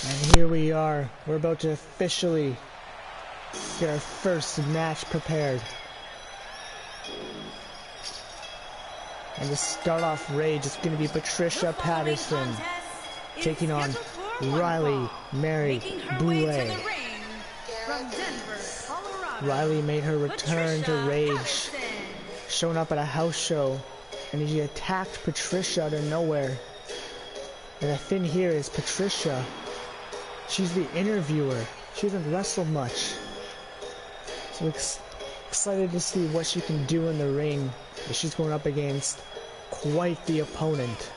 And here we are. We're about to officially get our first match prepared. And to start off Rage, it's going to be Patricia Patterson taking on Riley Mary Boulay. Riley made her return to Rage, showing up at a house show, and she attacked Patricia out of nowhere. And the thing here is Patricia, she's the interviewer. She doesn't wrestle much. So excited to see what she can do in the ring. She's going up against quite the opponent.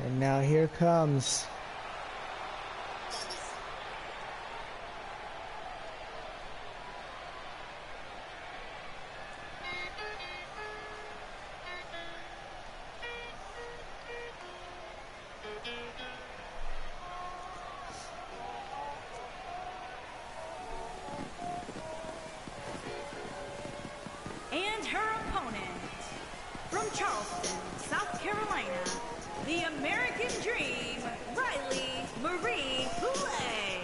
And now here comes and her opponent from Charleston, South Carolina, the American Dream, Riley Marie Boulay.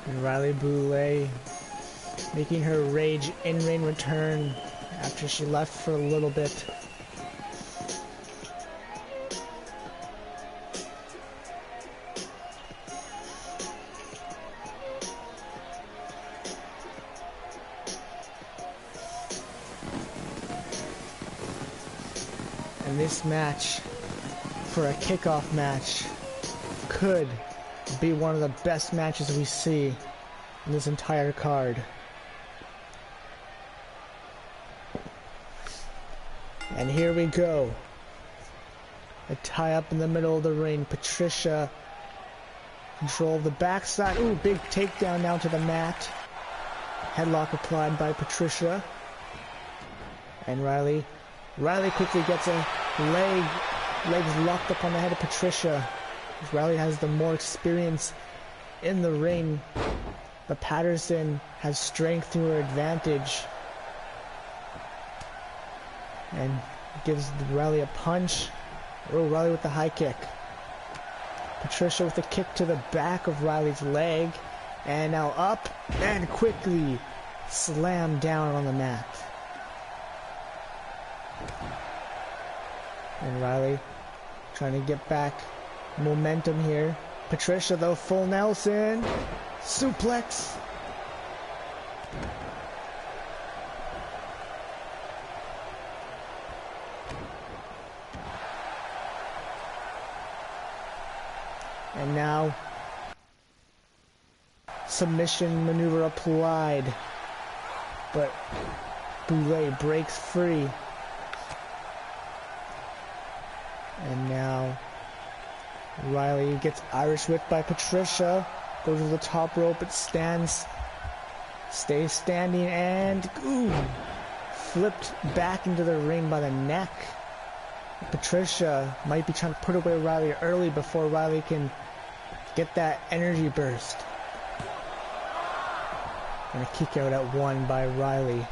And Riley Boulay making her Rage in-ring return after she left for a little bit. And this match, for a kickoff match, could be one of the best matches we see in this entire card. And here we go. A tie up in the middle of the ring. Patricia control of the backside. Ooh, big takedown down to the mat. Headlock applied by Patricia. And Riley quickly gets a legs locked up on the head of Patricia. Riley has the more experience in the ring, but Patterson has strength to her advantage and gives Riley a punch. Oh, Riley with the high kick. Patricia with a kick to the back of Riley's leg, and now up and quickly slammed down on the mat. And Riley trying to get back momentum here. Patricia though, full Nelson. Suplex. And now submission maneuver applied. But Boulay breaks free. And now Riley gets Irish whipped by Patricia. Goes to the top rope, it stands. Stays standing and ooh, flipped back into the ring by the neck. Patricia might be trying to put away Riley early before Riley can get that energy burst. And a kick out at one by Riley.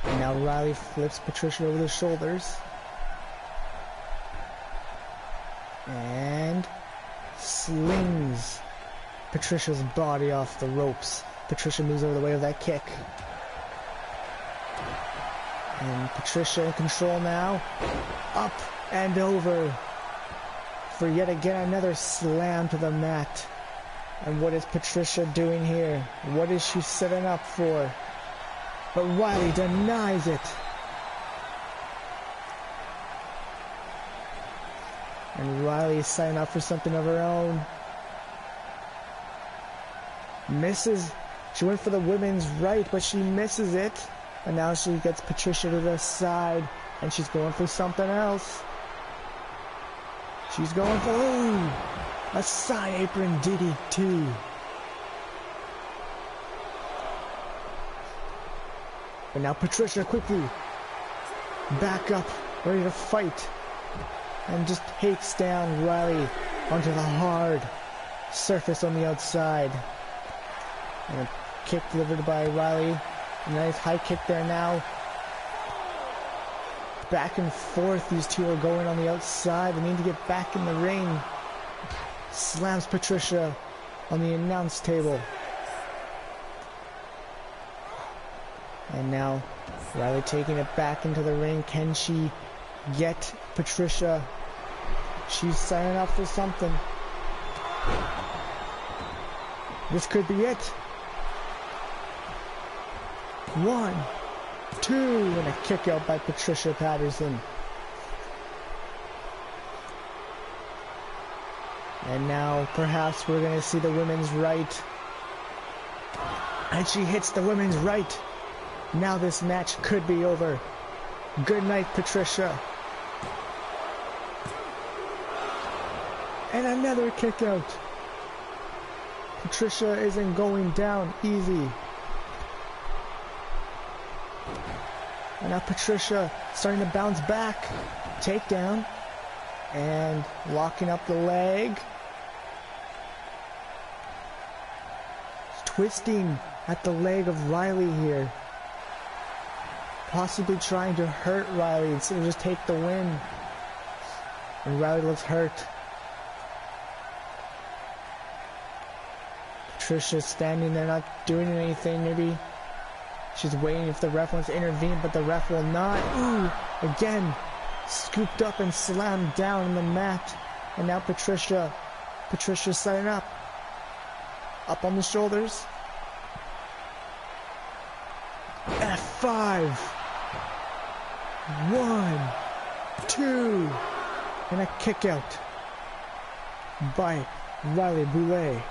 And now Riley flips Patricia over the shoulders. And slings Patricia's body off the ropes. Patricia moves out of the way of that kick. And Patricia in control now. Up and over for yet again another slam to the mat. And what is Patricia doing here? What is she setting up for? But Riley denies it. And Riley's signing up for something of her own. Misses. She went for the women's right, but she misses it. And now she gets Patricia to the side, and she's going for something else. She's going for, ooh, a side apron DDT. But now Patricia quickly back up, ready to fight. And just takes down Riley onto the hard surface on the outside. And a kick delivered by Riley. A nice high kick there now. Back and forth, these two are going on the outside. They need to get back in the ring. Slams Patricia on the announce table. And now Riley taking it back into the ring. Can she get Patricia? She's signing up for something. This could be it. 1, 2, and a kick out by Patricia Patterson. And now perhaps we're going to see the women's right. And she hits the women's right. Now this match could be over. Good night, Patricia. And another kick out. Patricia isn't going down easy. And now Patricia starting to bounce back. Takedown. And locking up the leg. Twisting at the leg of Riley here. Possibly trying to hurt Riley instead of just take the win. And Riley looks hurt. Patricia's standing there not doing anything. Maybe she's waiting if the ref wants to intervene, but the ref will not. Ooh, again, scooped up and slammed down on the mat. And now Patricia's setting up. Up on the shoulders. F5. 1, 2, and a kick out by Riley Boulay.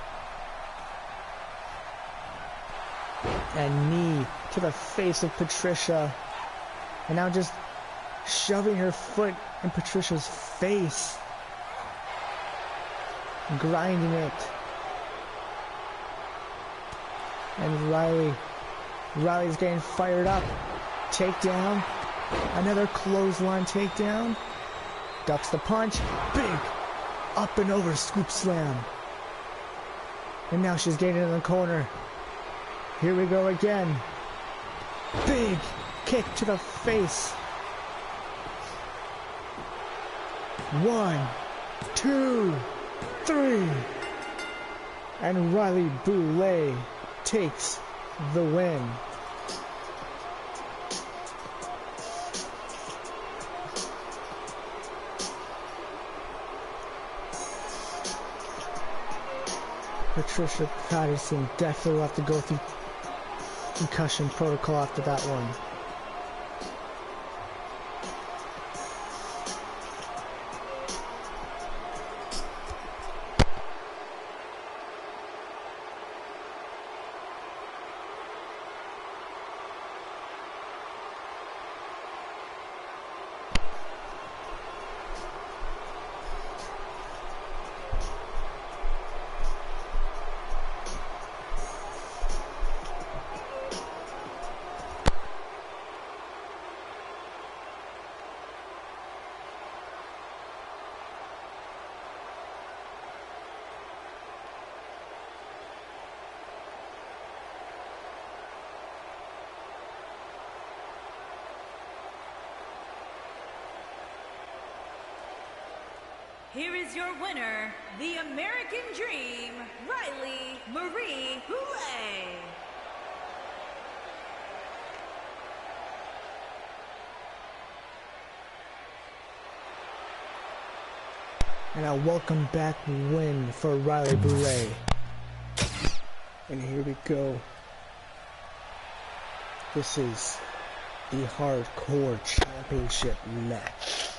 And knee to the face of Patricia. And now just shoving her foot in Patricia's face. Grinding it. And Riley's getting fired up. Takedown. Another clothesline takedown. Ducks the punch. Big up and over scoop slam. And now she's getting in the corner. Here we go again. Big kick to the face. 1, 2, 3. And Riley Boulay takes the win. Patricia Patterson definitely will have to go through concussion protocol after that one. Here is your winner, the American Dream, Riley Marie Boulay. And a welcome back win for Riley Boulay. And here we go. This is the Hardcore Championship match.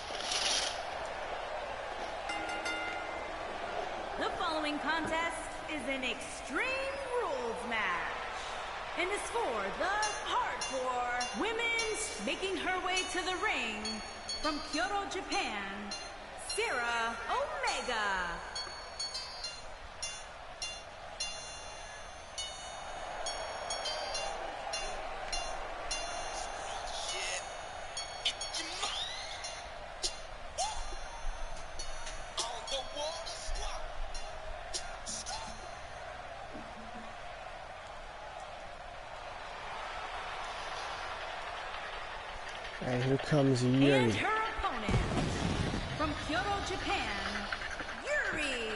contest is an Extreme Rules match and is for the Hardcore Women's. Making her way to the ring from Kyoto, Japan, Sarah Omega. And here comes Yuri. And her opponent, from Kyoto, Japan, Yuri.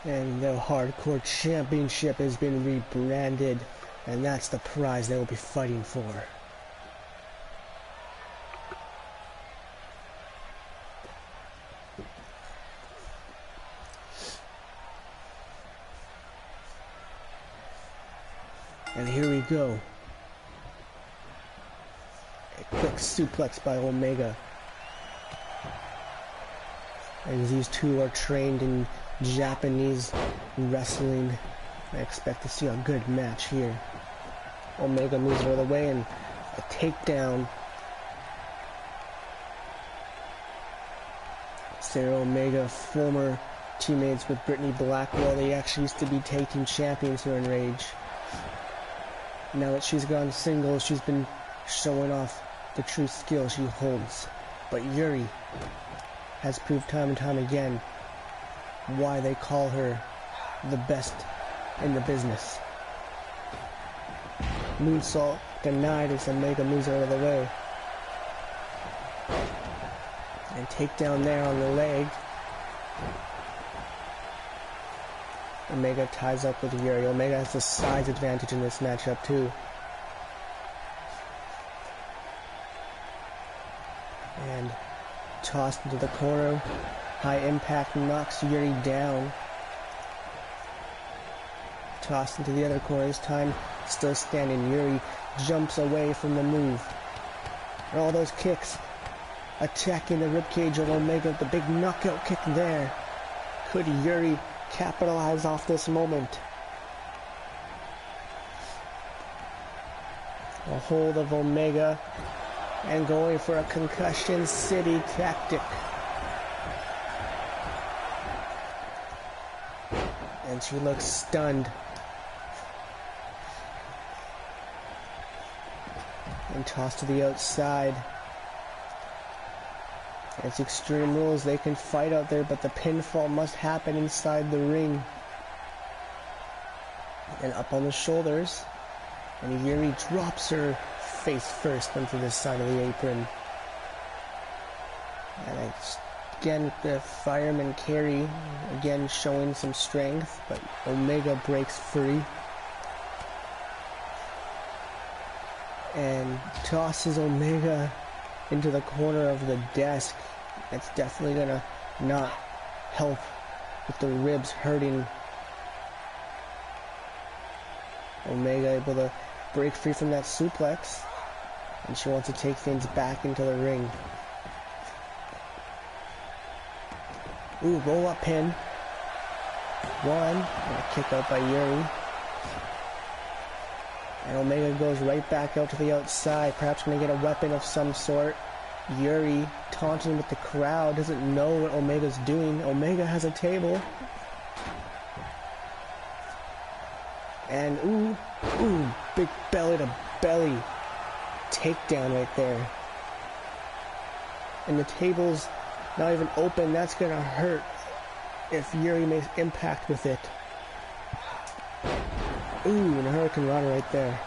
And the Hardcore Championship has been rebranded, and that's the prize they will be fighting for. And here we go. A quick suplex by Omega. And these two are trained in Japanese wrestling. I expect to see a good match here. Omega moves out of the way and a takedown. Sarah Omega, former teammates with Brittany Blackwell. They actually used to be tag team champions here in Rage. Now that she's gone singles, she's been showing off the true skill she holds. But Yuri has proved time and time again why they call her the best in the business. Moonsault denied as Omega moves out of the way. And takedown there on the leg. Omega ties up with Yuri. Omega has the size advantage in this matchup too. And tossed into the corner. High impact knocks Yuri down. Tossed into the other corner. This time still standing. Yuri jumps away from the move. And all those kicks attacking the ribcage of Omega. The big knockout kick there. Could Yuri capitalize off this moment? A hold of Omega and going for a concussion city tactic. And she looks stunned. And tossed to the outside. It's Extreme Rules. They can fight out there, but the pinfall must happen inside the ring. And up on the shoulders. And Yuri drops her face first onto the side of the apron. And it's again the fireman carry, again showing some strength, but Omega breaks free. And tosses Omega into the corner of the desk. That's definitely gonna not help with the ribs hurting. Omega able to break free from that suplex, and she wants to take things back into the ring. Ooh, roll up pin. One, and a kick out by Yuri. And Omega goes right back out to the outside, perhaps going to get a weapon of some sort. Yuri taunting with the crowd, doesn't know what Omega's doing. Omega has a table. And ooh, big belly to belly takedown right there. And the table's not even open. That's gonna hurt if Yuri makes impact with it. Ooh, and a Hurricane Rana right there.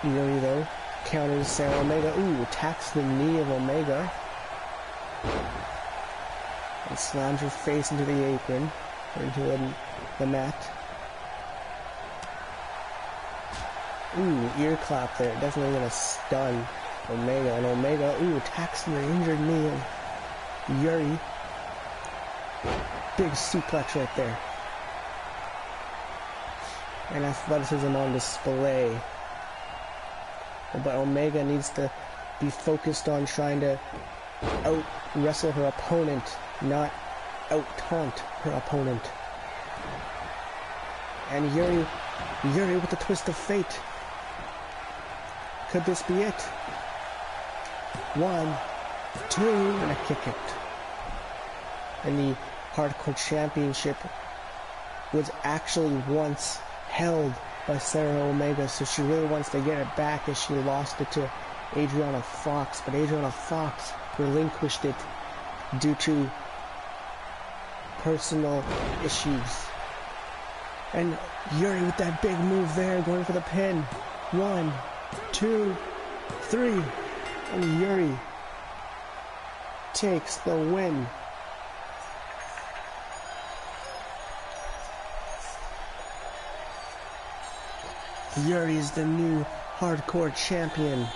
Yuri though counters Sarah Omega. Ooh, attacks the knee of Omega. And slams her face into the apron. Or into the mat. Ooh, ear clap there. Definitely gonna stun Omega. And Omega, ooh, attacks the injured knee of Yuri. Big suplex right there. And athleticism on display. But Omega needs to be focused on trying to out-wrestle her opponent, not out-taunt her opponent. And Yuri with the twist of fate. Could this be it? 1, 2, and a kick out. And the Hardcore Championship was actually once held by Sarah Omega, so she really wants to get it back as she lost it to Adriana Fox, but Adriana Fox relinquished it due to personal issues. And Yuri with that big move there, going for the pin. 1, 2, 3, and Yuri takes the win. Yuri's the new Hardcore Champion.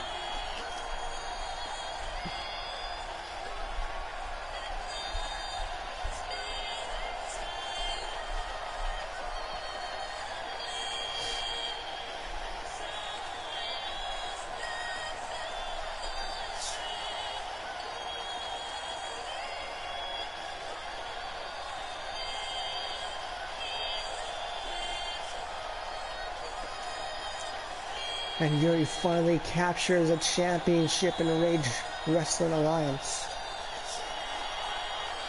And Yuri finally captures a championship in Rage Wrestling Alliance.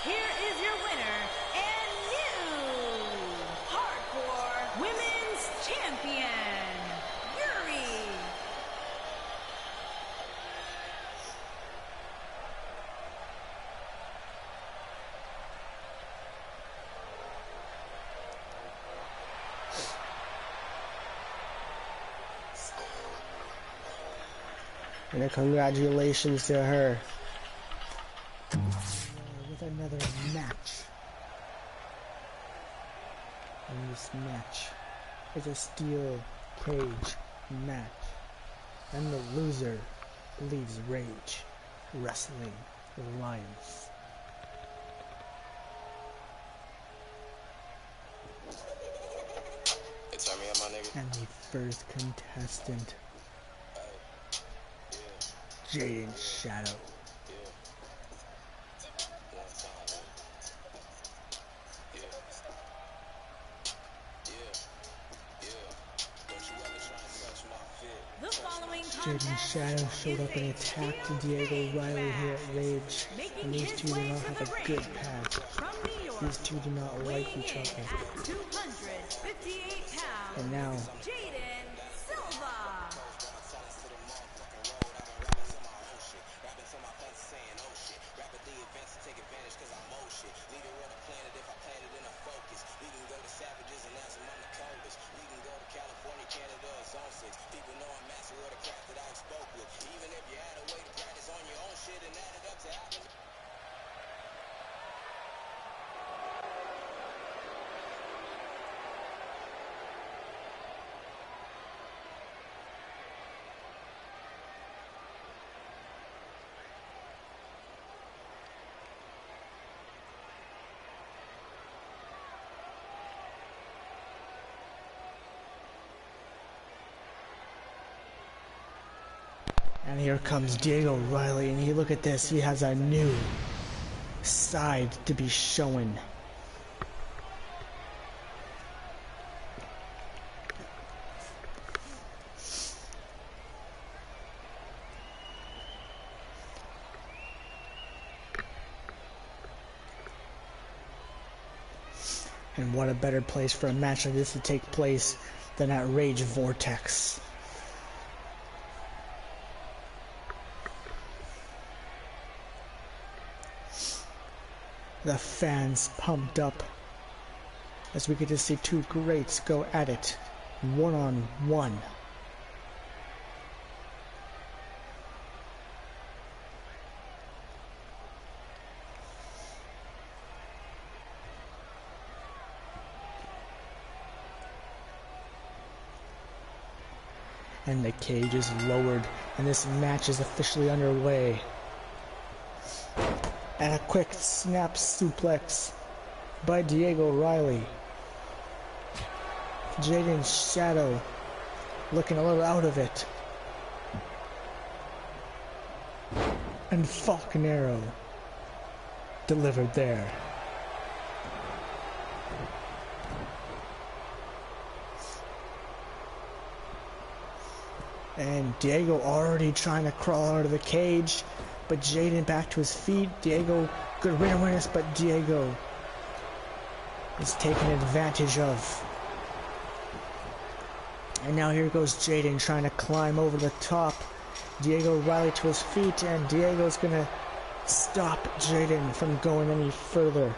Here is your winner and new Hardcore Women's Champion, Yuri. And a congratulations to her. With another match. And this match is a steel cage match. And the loser leaves Rage Wrestling Alliance. And the first contestant, Jaden Shadow. Jaden Shadow showed up and attacked Diego Riley here at Rage, and these two do not have a good path. These two do not like each other. And now, and here comes Diego Riley, and you look at this, he has a new side to be showing. And what a better place for a match like this to take place than at RWA Vortex. The fans pumped up as we get to see two greats go at it one-on-one. And the cage is lowered, and this match is officially underway. And a quick snap suplex by Diego Riley. Jaden's Shadow looking a little out of it. And Falcon Arrow delivered there. And Diego already trying to crawl out of the cage, but Jaden back to his feet. Diego, good ring awareness, but Diego is taken advantage of. And now here goes Jaden trying to climb over the top. Diego Riley to his feet, and Diego's gonna stop Jaden from going any further.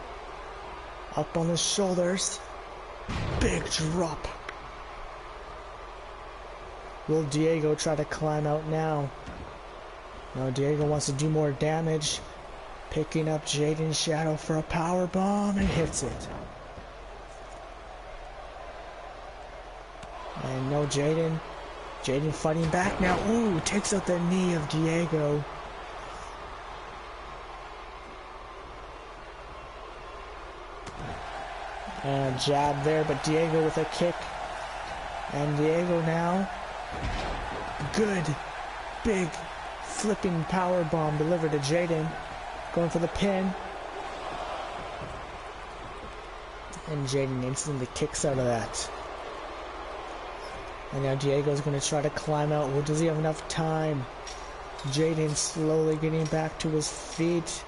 Up on his shoulders, big drop. Will Diego try to climb out now? No, Diego wants to do more damage. Picking up Jaden's Shadow for a power bomb and hits it. And no, Jaden fighting back now. Ooh, takes out the knee of Diego. And a jab there, but Diego with a kick. And Diego now. Good, big, flipping power bomb delivered to Jaden. Going for the pin. And Jaden instantly kicks out of that. And now Diego's going to try to climb out. Well, does he have enough time? Jaden slowly getting back to his feet.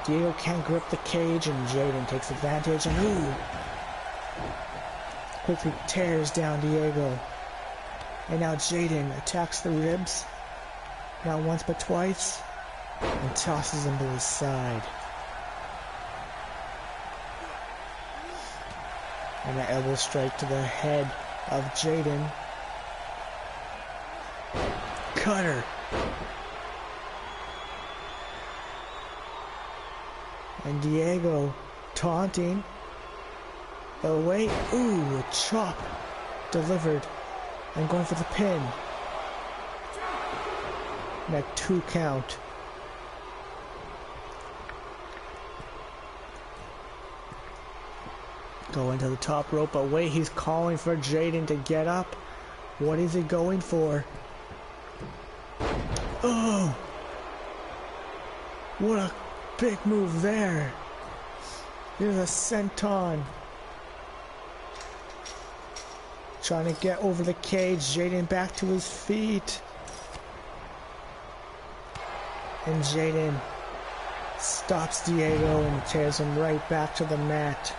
Diego can't grip the cage, and Jaden takes advantage. And ooh! Quickly tears down Diego. And now Jaden attacks the ribs. Not once but twice. And tosses him to the side. And an elbow strike to the head of Jaden. Cutter. And Diego taunting. Oh wait, ooh, a chop delivered. And going for the pin. And a 2 count. Going to the top rope, but wait, he's calling for Jaden to get up. What is he going for? Oh! What a big move there. There's a senton. Trying to get over the cage. Jaden back to his feet. And Jaden stops Diego and tears him right back to the mat.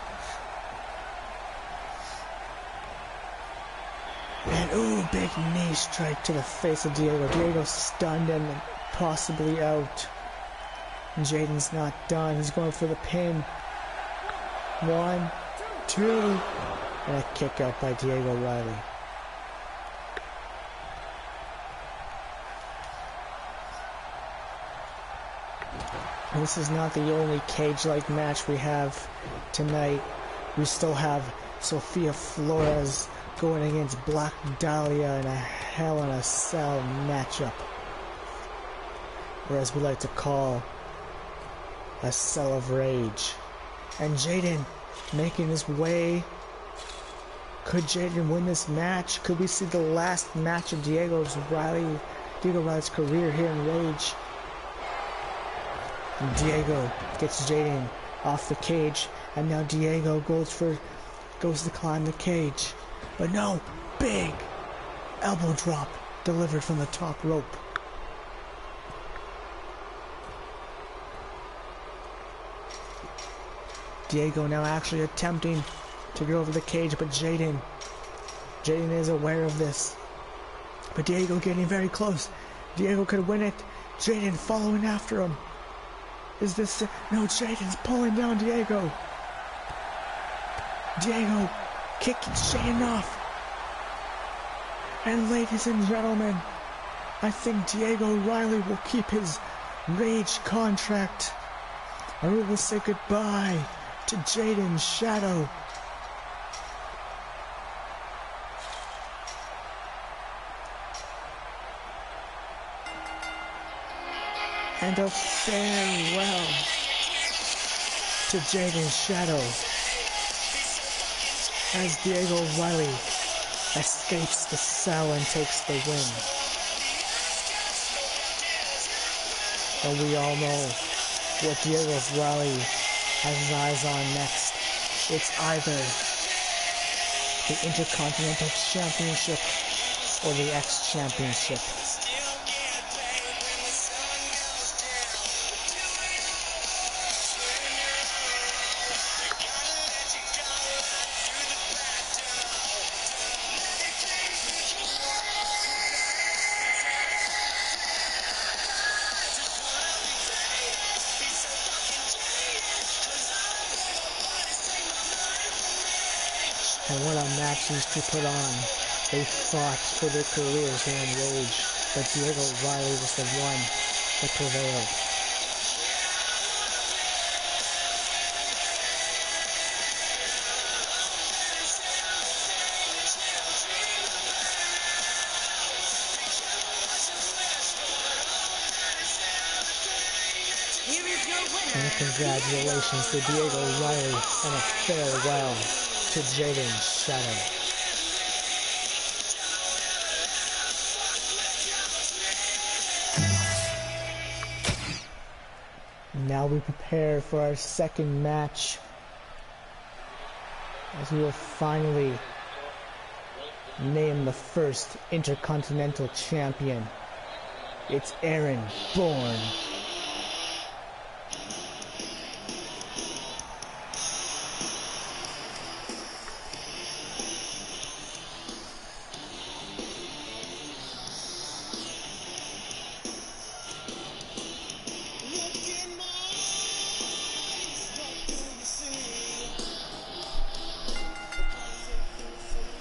And ooh, big knee strike to the face of Diego. Diego stunned and possibly out. And Jaden's not done. He's going for the pin. 1, 2. And a kick out by Diego Riley. And this is not the only cage-like match we have tonight. We still have Sofia Flores going against Black Dahlia in a Hell in a Cell matchup. Or as we like to call, a Cell of Rage. And Jaden making his way. Could Jaden win this match? Could we see the last match of Diego Riley's career here in Rage? And Diego gets Jaden off the cage, and now Diego goes to climb the cage. But no, big elbow drop delivered from the top rope. Diego now actually attempting to get over the cage, but Jaden is aware of this. But Diego getting very close. Diego could win it. Jaden following after him. Is this... No, Jaden's pulling down Diego. Diego kicking Jaden off. And ladies and gentlemen, I think Diego Riley will keep his Rage contract. And we will say goodbye to Jaden's shadow. And a farewell to Jaden's shadow as Diego Riley escapes the cell and takes the win. And we all know what Diego Riley has his eyes on next. It's either the Intercontinental Championship or the X Championship. And what a match these two put on. They fought for their careers here in Rage, but Diego Riley was the one that prevailed. Here is your winner. And congratulations to Diego Riley and a farewell to Jaden's shadow. Now we prepare for our second match, as we will finally name the first Intercontinental Champion. It's Aaron Bourne.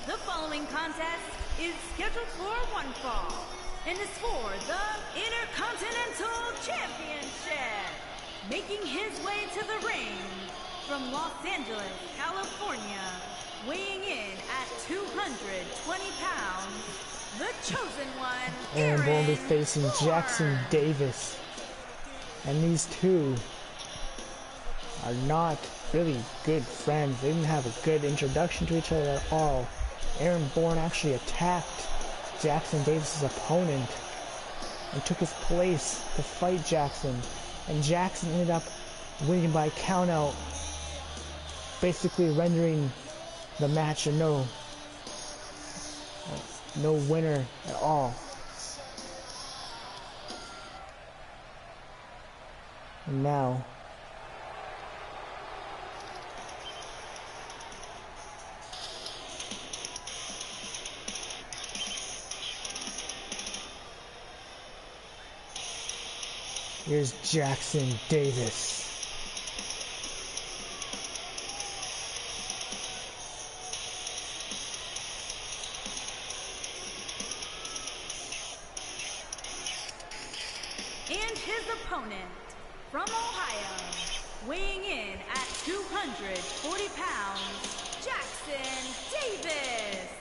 The following contest is scheduled for one fall and is for the Intercontinental Championship. Making his way to the ring from Los Angeles, California, weighing in at 220 pounds, the chosen one, Aaron Bourne will be Bourne. facing Jackson Davis. And these two are not really good friends. They didn't have a good introduction to each other at all. Aaron Bourne actually attacked Jackson Davis' opponent and took his place to fight Jackson. And Jackson ended up winning by countout, basically rendering the match a no winner at all. And now here's Jackson Davis. And his opponent from Ohio, weighing in at 240 pounds, Jackson Davis.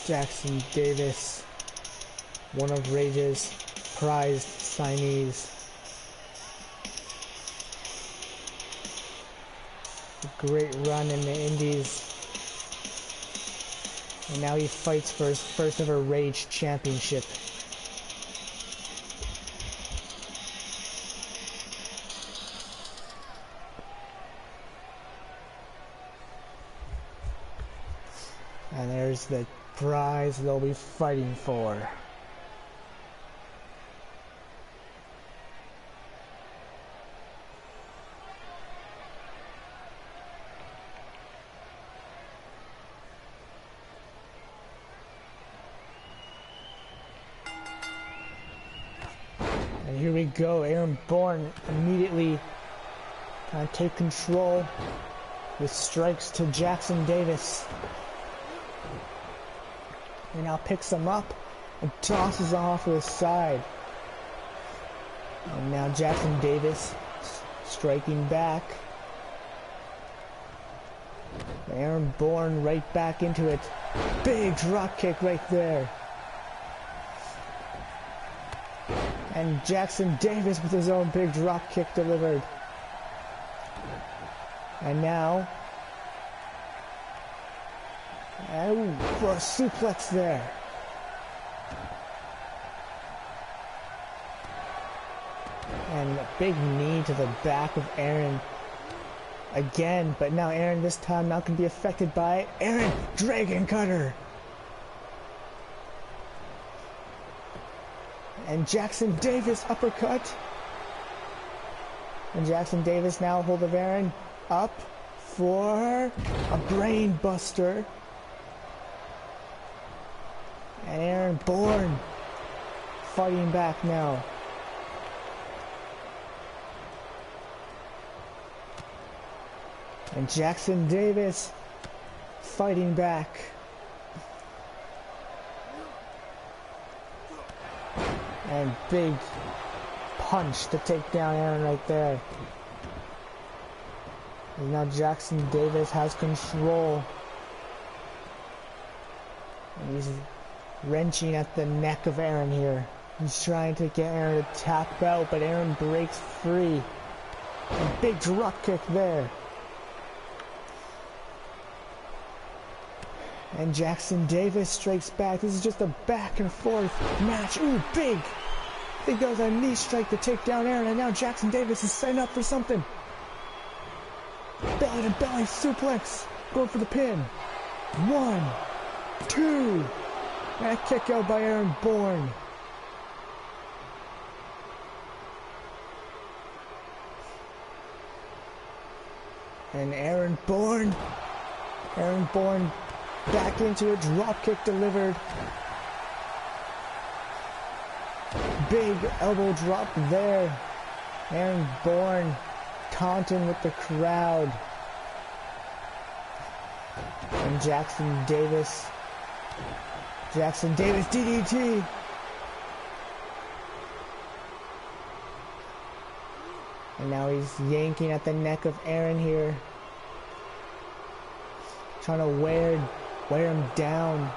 Jackson Davis, one of Rage's prized signees. A great run in the Indies. And now he fights for his first ever Rage Championship. And there's the prize they'll be fighting for. And here we go. Aaron Bourne immediately trying to take control with strikes to Jackson Davis. He now picks him up and tosses off to the side. And now Jackson Davis striking back. Aaron Bourne right back into it. Big drop kick right there. And Jackson Davis with his own big drop kick delivered. And now, for a suplex there. And a big knee to the back of Aaron again, but now Aaron this time not going to be affected by it. Aaron, Dragon Cutter. And Jackson Davis uppercut. And Jackson Davis now hold of Aaron up for a brain buster. And Aaron Bourne fighting back now. And Jackson Davis fighting back. And big punch to take down Aaron right there. And now Jackson Davis has control. And he's wrenching at the neck of Aaron here. He's trying to get Aaron to tap out, but Aaron breaks free. And big drop kick there. And Jackson Davis strikes back. This is just a back and forth match. Ooh, big! I think that was a knee strike to take down Aaron, and now Jackson Davis is setting up for something. Belly to belly suplex. Going for the pin. 1, 2. And a kick out by Aaron Bourne. And Aaron Bourne back into a drop kick delivered. Big elbow drop there. Aaron Bourne taunting with the crowd. And Jackson Davis DDT. And now he's yanking at the neck of Aaron here. Trying to wear him down.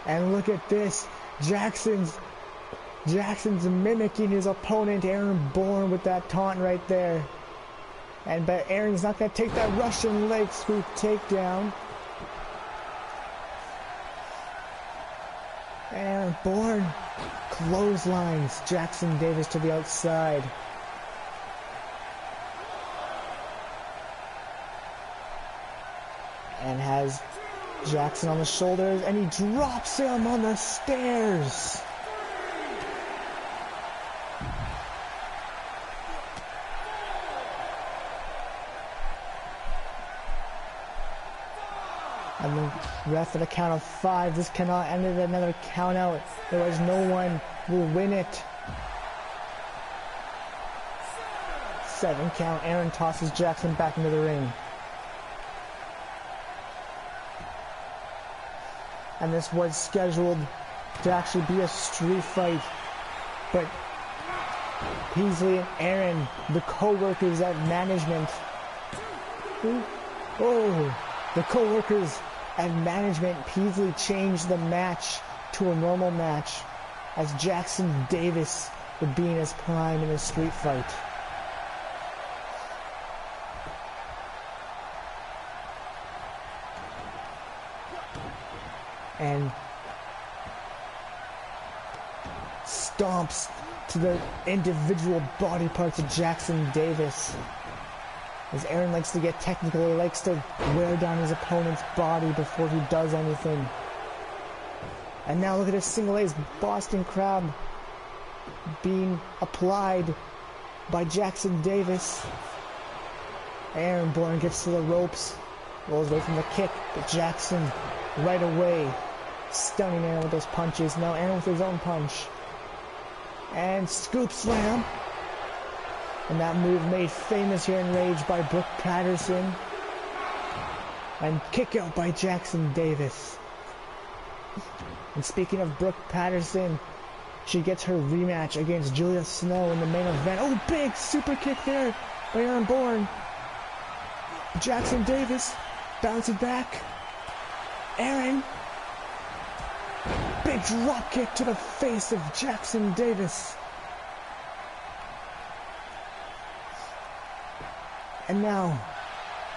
And look at this. Jackson's mimicking his opponent, Aaron Bourne, with that taunt right there. But Aaron's not going to take that Russian leg sweep takedown. Aaron Bourne clotheslines Jackson Davis to the outside. And has Jackson on the shoulders, and he drops him on the stairs. And the ref at a count of 5. This cannot end at another count out. Otherwise no one will win it. 7 count. Aaron tosses Jackson back into the ring. And this was scheduled to actually be a street fight. But Peasley and Aaron, the co-workers at management. The co-workers at management, Peasley changed the match to a normal match as Jackson Davis would be in his prime in a street fight. And stomps to the individual body parts of Jackson Davis. As Aaron likes to get technical, he likes to wear down his opponent's body before he does anything. And now look at this single ace Boston Crab being applied by Jackson Davis. Aaron Bourne gets to the ropes, rolls away from the kick, but Jackson right away stunning Aaron with those punches. Now Aaron with his own punch. And scoop slam. And that move made famous here in Rage by Brooke Patterson. And kick out by Jackson Davis. And speaking of Brooke Patterson, she gets her rematch against Julia Snow in the main event. Oh, big super kick there by Aaron Bourne. Jackson Davis bouncing back. Aaron. Big drop kick to the face of Jackson Davis. And now,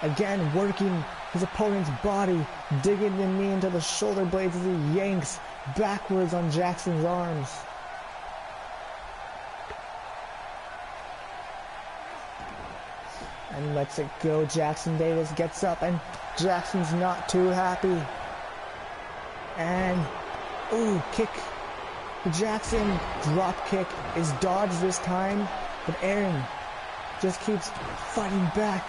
again working his opponent's body, digging the knee into the shoulder blades as he yanks backwards on Jackson's arms. And lets it go. Jackson Davis gets up and Jackson's not too happy. And, ooh, kick. The Jackson drop kick is dodged this time, but Aaron just keeps fighting back.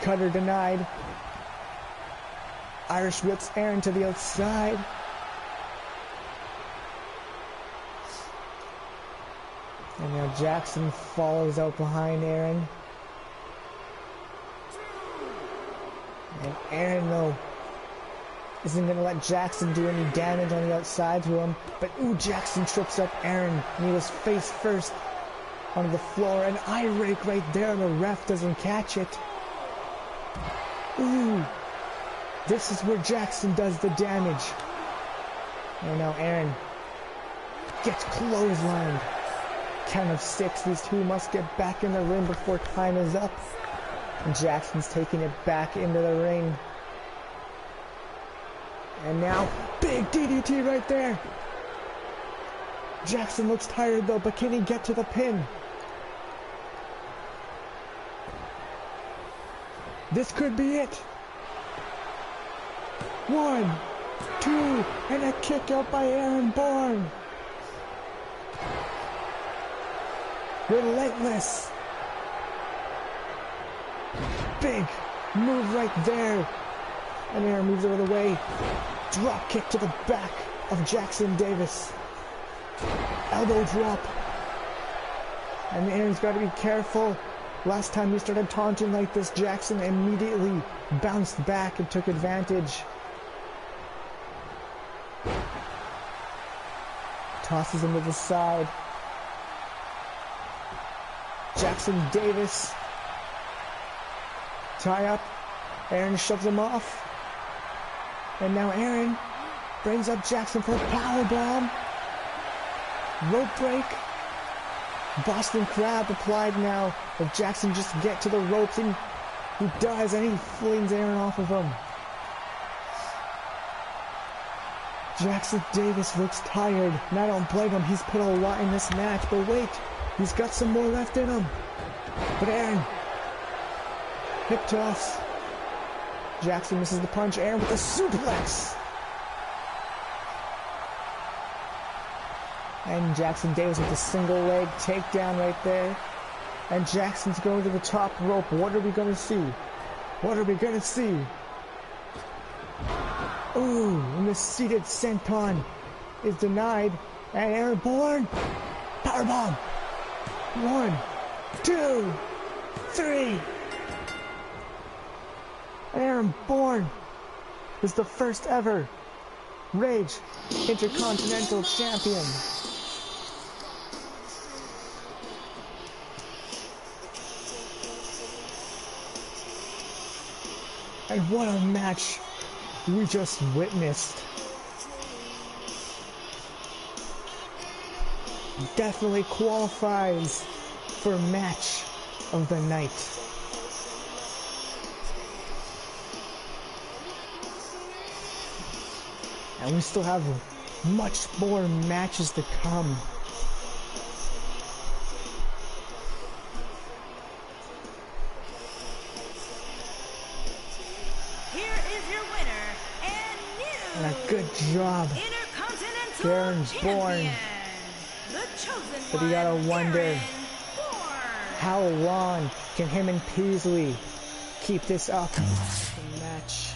Cutter denied. Irish whips Aaron to the outside. And now Jackson follows out behind Aaron. And Aaron, though, isn't going to let Jackson do any damage on the outside to him. But, ooh, Jackson trips up Aaron. And he was face first onto the floor. An eye rake right there, and the ref doesn't catch it. Ooh. This is where Jackson does the damage. And now Aaron gets clotheslined. Count of 6. These two must get back in the ring before time is up. And Jackson's taking it back into the ring. And now, big DDT right there. Jackson looks tired though, but can he get to the pin? This could be it. 1, 2, and a kick out by Aaron Bourne. Relentless. Big move right there. And Aaron moves out of the way. Drop kick to the back of Jackson Davis. Elbow drop. And Aaron's got to be careful. Last time he started taunting like this, Jackson immediately bounced back and took advantage. Tosses him to the side. Jackson Davis. Tie up. Aaron shoves him off. And now Aaron brings up Jackson for a powerbomb. Rope break. Boston Crab applied now. If Jackson just get to the ropes, and he does, and he flings Aaron off of him. Jackson Davis looks tired, and I don't blame him. He's put a lot in this match, but wait, he's got some more left in him. But Aaron, hip toss. Jackson misses the punch. Aaron with a suplex. And Jackson Davis with a single leg takedown right there. And Jackson's going to the top rope. What are we going to see? What are we going to see? Ooh, and the seated senton is denied. And Aaron Bourne, powerbomb. 1, 2, 3. And Aaron Bourne is the first ever Rage Intercontinental Champion. And what a match we just witnessed. Definitely qualifies for match of the night. And we still have much more matches to come. And a good job. Intercontinental Baron's born. Champion, the chosen But you gotta one, wonder, Baron Born. how long can him and Peasley keep this up? The match.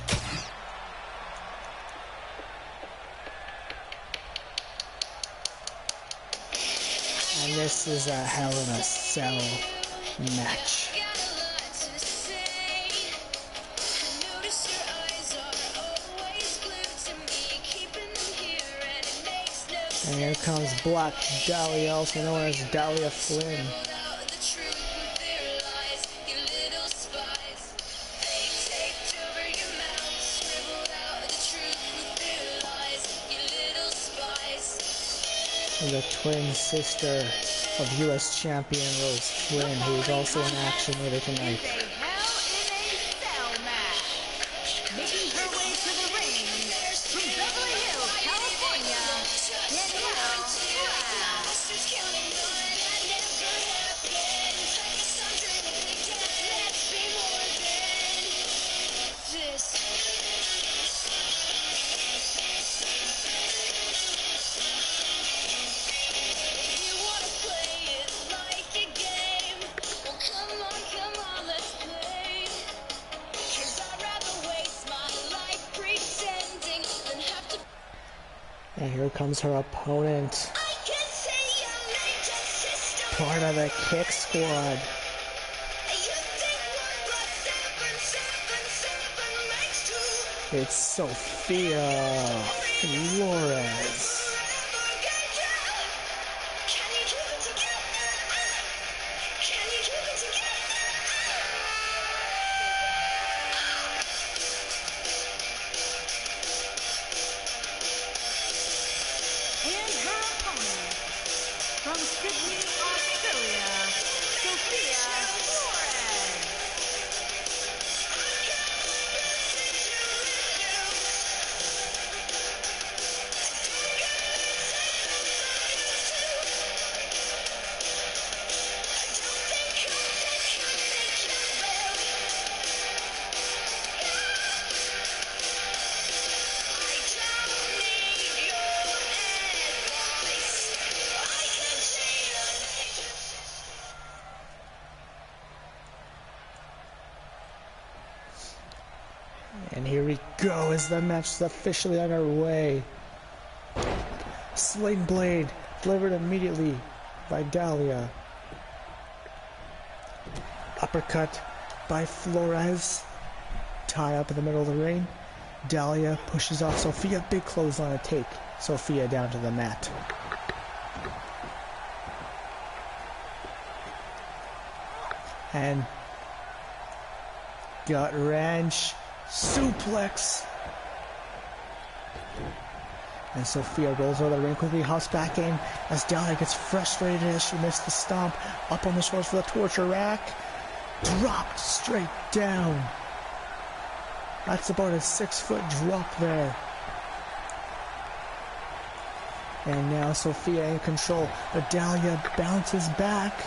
And this is a Hell in a Cell match. And here comes Black Dahlia, also known as Dahlia Flynn. The twin sister of U.S. champion Rose Flynn, who is also in action later tonight. It's a Hell in a Cell match. Making her way to the ring from Beverly Hills, California, Danielle And here comes her opponent. Part of the Kick Squad. It's Sophia Flores. and her opponent from Sydney, Australia, Sophia Flores. And here we go as the match is officially underway. Sling Blade delivered immediately by Dahlia. Uppercut by Flores. Tie up in the middle of the ring. Dahlia pushes off Sophia. Big clothesline to take Sophia down to the mat. And gut wrench. Suplex. And Sophia rolls over the ring quickly, hops back in as Dahlia gets frustrated as she missed the stomp. Up on the shoulders for the torture rack. Dropped straight down. That's about a 6-foot drop there. And now Sophia in control, but Dahlia bounces back.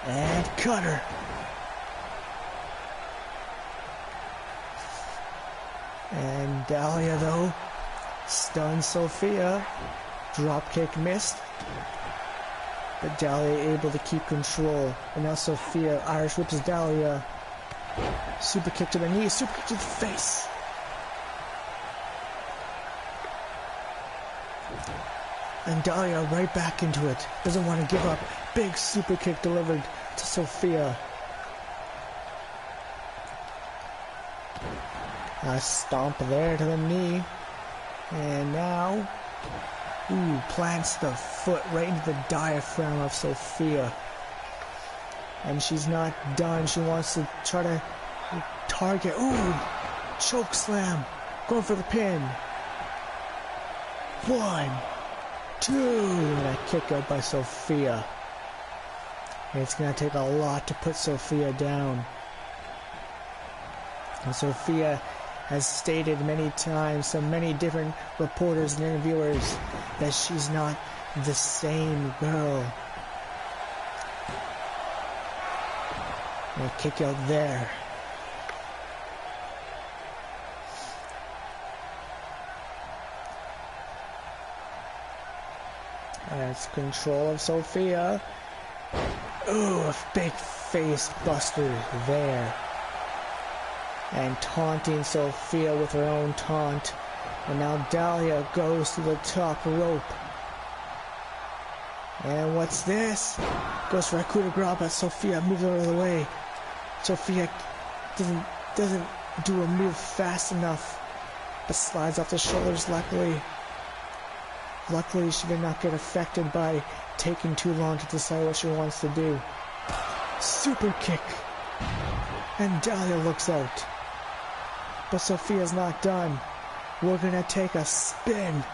And cutter. And Dahlia, though, stuns Sophia. Dropkick missed. But Dahlia able to keep control. And now Sophia Irish whips Dahlia. Super kick to the knee, super kick to the face. And Dahlia right back into it. Doesn't want to give up. Big super kick delivered to Sophia. A stomp there to the knee. And now, plants the foot right into the diaphragm of Sophia. And she's not done. She wants to try to target. Choke slam. Going for the pin. 1, 2. And a kick out by Sophia. And it's going to take a lot to put Sophia down. And Sophia has stated many times to many different reporters and interviewers that she's not the same girl. And a kick out there. That's control of Sophia. Ooh, a big face buster there. And taunting Sophia with her own taunt. And now Dahlia goes to the top rope. And what's this? Goes for a coup de grace, but Sophia moves out of the way. Sophia doesn't do a move fast enough, but slides off the shoulders luckily. Luckily, she did not get affected by taking too long to decide what she wants to do. Super kick. And Dahlia looks out. But Sophia's not done. We're gonna take a spin.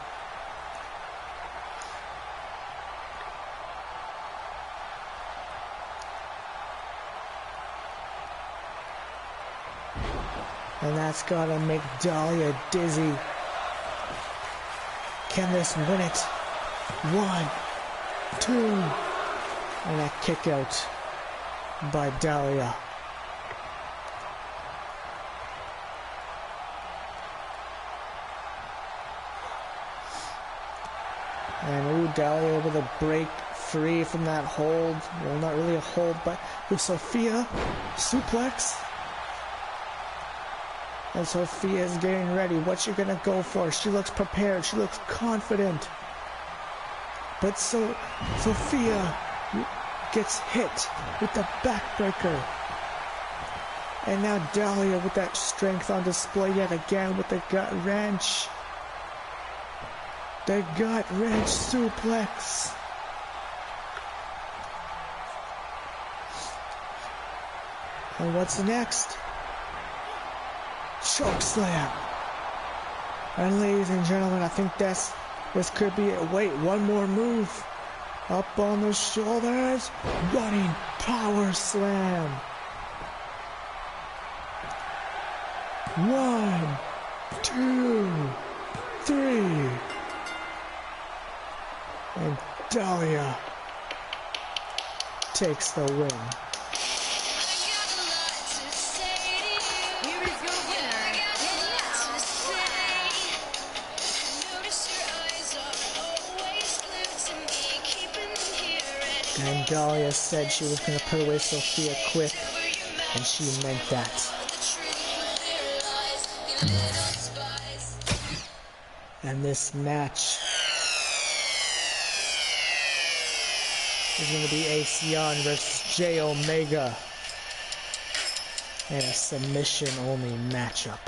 And that's gotta make Dahlia dizzy. Can this win it? 1, 2, and a kick out by Dahlia. And Dahlia able to break free from that hold. Well, not really a hold, but with Sophia, suplex. And Sophia is getting ready. What's she gonna go for? She looks prepared. She looks confident. But Sophia gets hit with the backbreaker. And now Dahlia with that strength on display yet again with the gut wrench. The gut wrench suplex. And what's next? Choke slam. And ladies and gentlemen, I think this could be it. Wait, one more move. Up on the shoulders. Running power slam. 1, 2, 3. And Dahlia takes the win. And Dahlia said she was going to put away Sophia quick, and she meant that. And this match is going to be Asion versus J Omega in a submission-only matchup.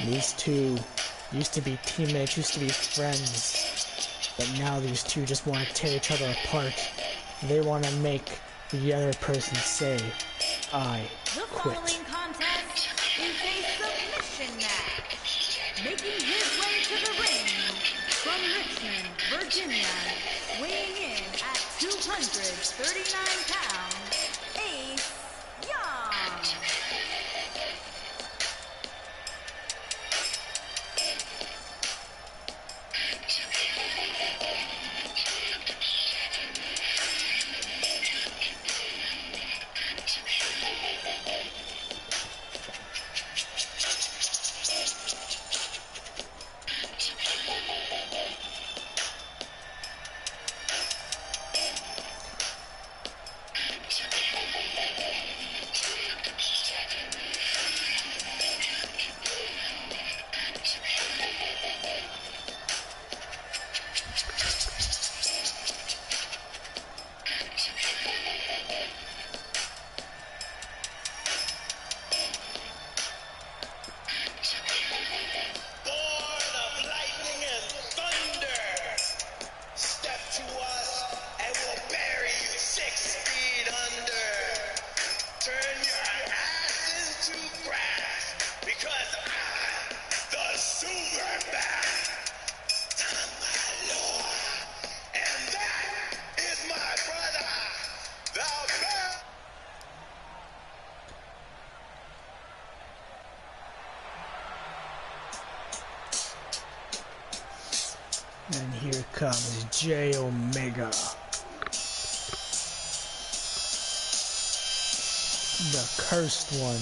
These two used to be teammates, used to be friends, but now these two just want to tear each other apart. They want to make the other person say, I quit. The following contest is a submission match. Making his way to the ring from Richmond, Virginia, weighing in at 239 pounds, Ace Young. And here comes J Omega. The cursed one.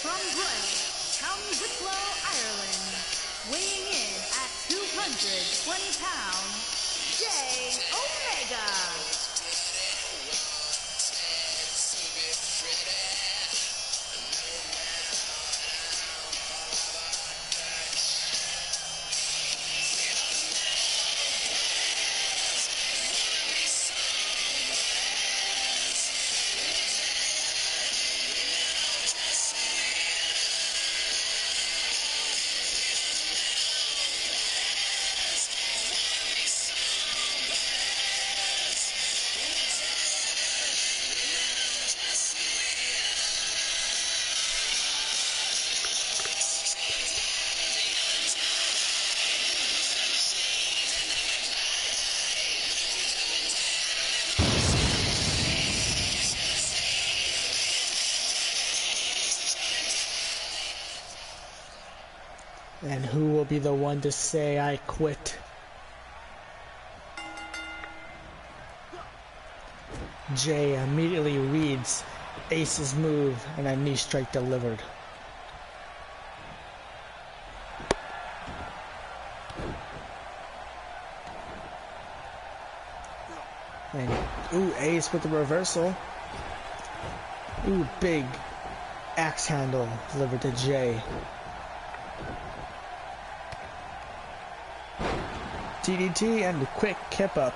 From Bray, County Wicklow, Ireland, weighing in at 220 pounds, J Omega. And who will be the one to say I quit? Jay immediately reads Ace's move and a knee strike delivered. And ooh, Ace with the reversal. Ooh, big axe handle delivered to Jay. DDT and a quick kip up.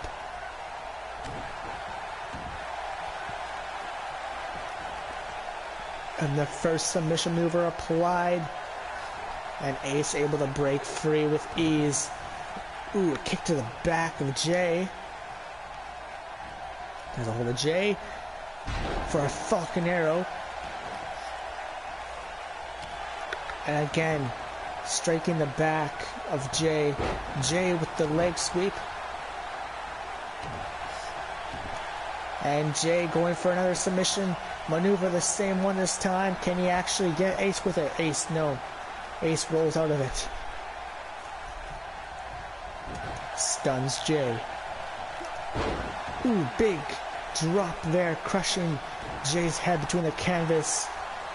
And the first submission mover applied. And Ace able to break free with ease. Ooh, a kick to the back of Jay. There's a hold of Jay for a Falcon Arrow. And again, striking the back of Jay. Jay with the leg sweep. And Jay going for another submission maneuver, the same one this time. Can he actually get Ace with it? Ace, no. Ace rolls out of it. Stuns Jay. Ooh, big drop there, crushing Jay's head between the canvas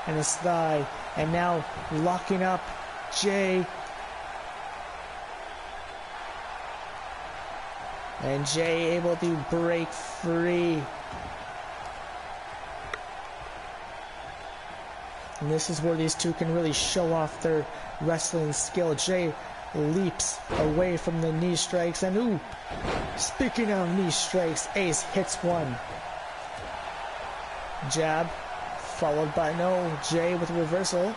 and his thigh. And now locking up Jay. And Jay able to break free. And this is where these two can really show off their wrestling skill. Jay leaps away from the knee strikes. And ooh, speaking of knee strikes, Ace hits one. Jab, followed by no, Jay with reversal.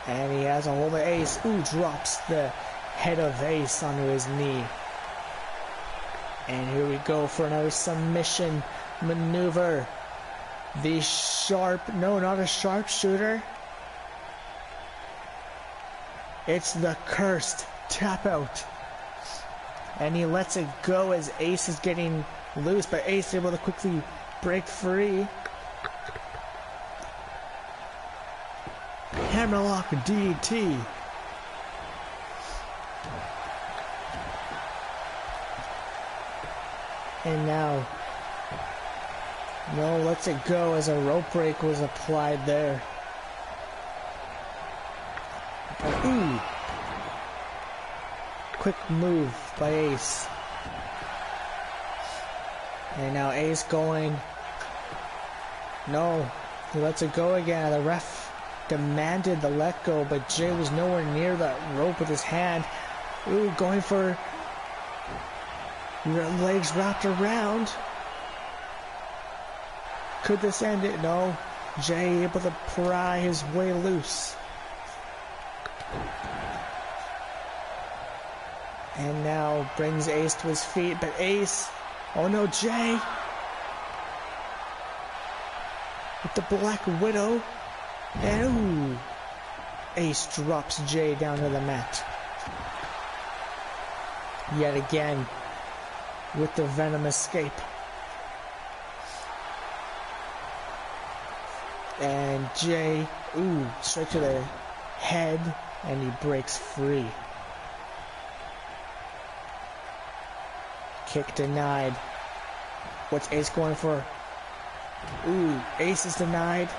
And he has a hold of Ace. Ooh, drops the head of Ace onto his knee. And here we go for another submission maneuver. The sharp, no, not a sharpshooter. It's the cursed tap out. And he lets it go as Ace is getting loose, but Ace is able to quickly break free. Hammerlock DDT. And now No, lets it go as a rope break was applied there. Ooh. Quick move by Ace. And now Ace going. No, he lets it go again. The ref demanded the let go, but Jay was nowhere near that rope with his hand. Ooh, going for your legs wrapped around. Could this end it? No. Jay able to pry his way loose. And now brings Ace to his feet, but Ace, oh no, Jay with the Black Widow, and ooh, Ace drops Jay down to the mat. Yet again, with the Venom escape. And Jay, ooh, straight to the head, and he breaks free. Kick denied. What's Ace going for? Ooh, Ace is denied.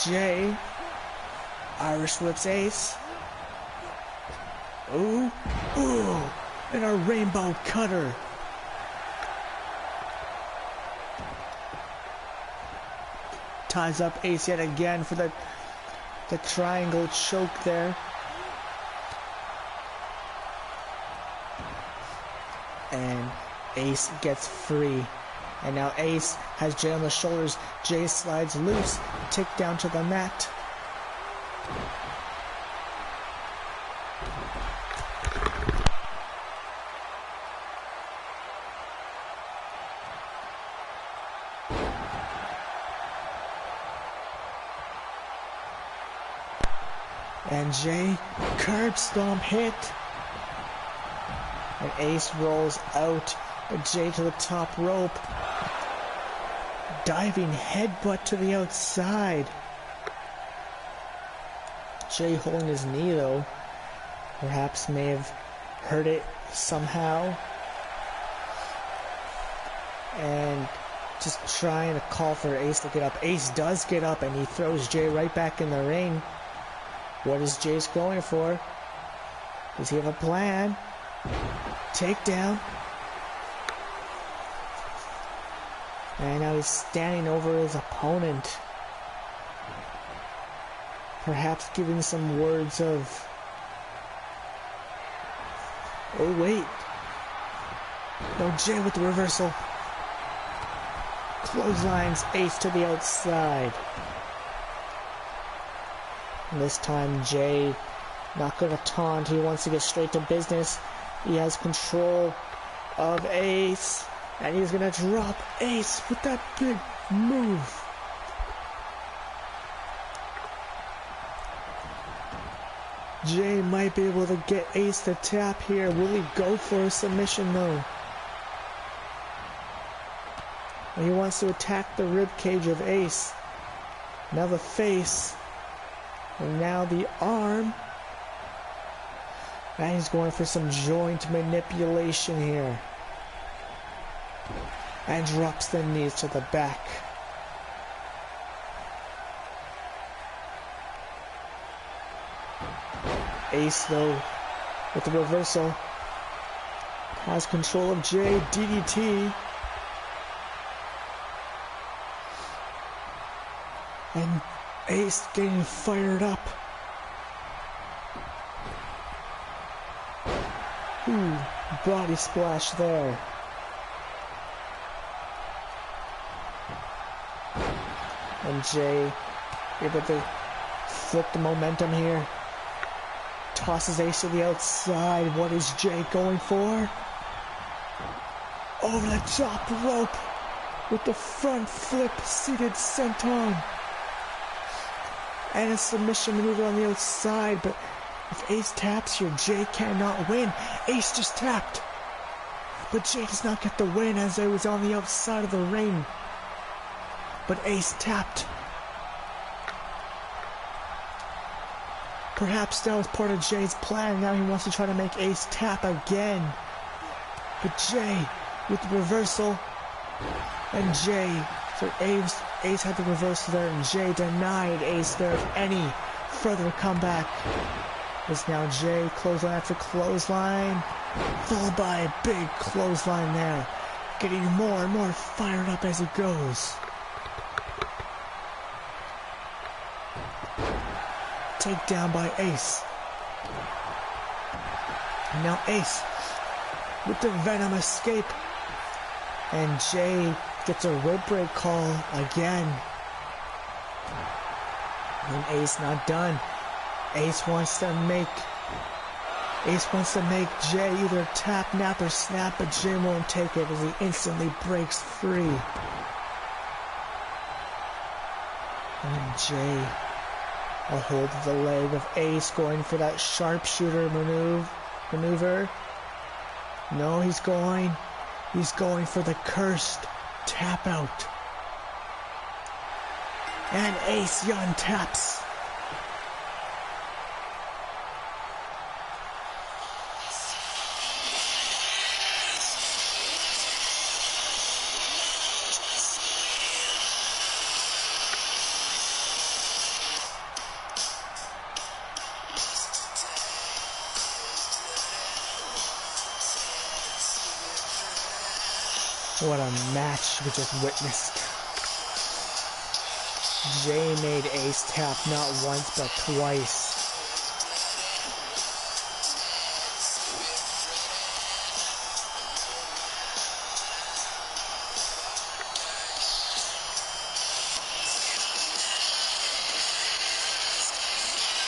Jay, Irish whips Ace. Ooh, ooh, and a rainbow cutter. Ties up Ace yet again for the triangle choke there. And Ace gets free. And now Ace has Jay on the shoulders. Jay slides loose, tick down to the mat. And Jay, curb stomp hit. And Ace rolls out. Jay to the top rope. Diving headbutt to the outside. Jay holding his knee though. Perhaps may have hurt it somehow. And just trying to call for Ace to get up. Ace does get up and he throws Jay right back in the ring. What is Jay's going for? Does he have a plan? Takedown. And now he's standing over his opponent. Perhaps giving some words of... Oh wait. No, Jay with the reversal. Clotheslines Ace to the outside. And this time Jay not going to taunt. He wants to get straight to business. He has control of Ace. And he's going to drop Ace with that big move. Jay might be able to get Ace to tap here. Will he go for a submission though? And he wants to attack the rib cage of Ace. Now the face. And now the arm. And he's going for some joint manipulation here. And drops the knees to the back. Ace though, with the reversal, has control of Jay. DDT. And Ace getting fired up. Ooh, body splash there. And Jay able to flip the momentum here. Tosses Ace to the outside. What is Jay going for? Over the top rope with the front flip seated senton. And a submission maneuver on the outside. But if Ace taps here, Jay cannot win. Ace just tapped. But Jay does not get the win as I was on the outside of the ring. But Ace tapped. Perhaps that was part of Jay's plan. Now he wants to try to make Ace tap again. But Jay with the reversal. And Ace had to reverse there, and Jay denied Ace there of any further comeback. It's now Jay, clothesline after clothesline, followed by a big clothesline there, getting more and more fired up as he goes. Takedown by Ace. And now Ace with the Venom escape. And Jay gets a rope break call again. And Ace not done. Ace wants to make Jay either tap, nap, or snap, but Jay won't take it as he instantly breaks free. And Jay, a hold of the leg of Ace, going for that sharpshooter maneuver. No, he's going for the cursed tap out. And Ace Young taps. What a match we just witnessed. Jay made Ace tap not once but twice.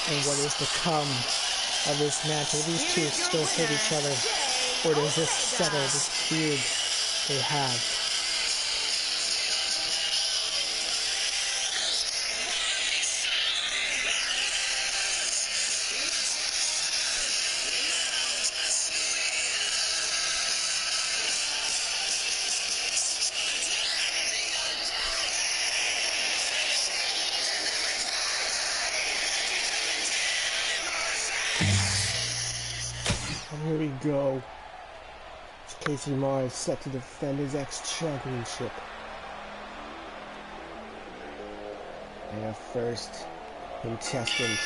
And what is to come of this match? Will these two still hit each other? Or does this settle this feud they have? And here we go. Casey Mars set to defend his X-Championship. And up first, contestant.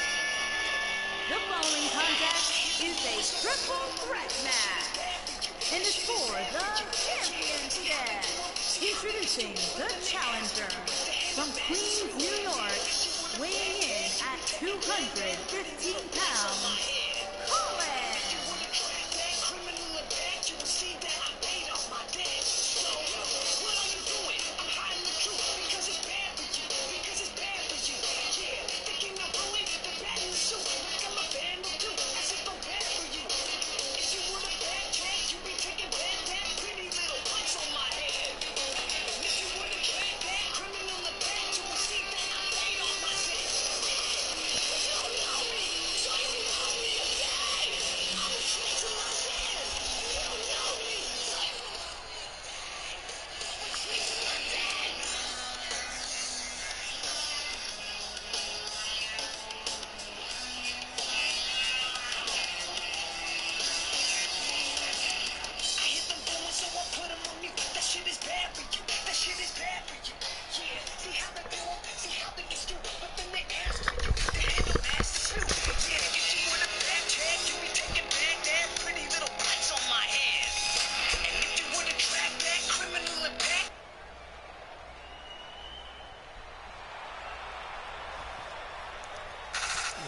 The following contest is a triple threat match. And it's for the championship. Introducing the challenger from Queens, New York, weighing in at 215 pounds, Colin.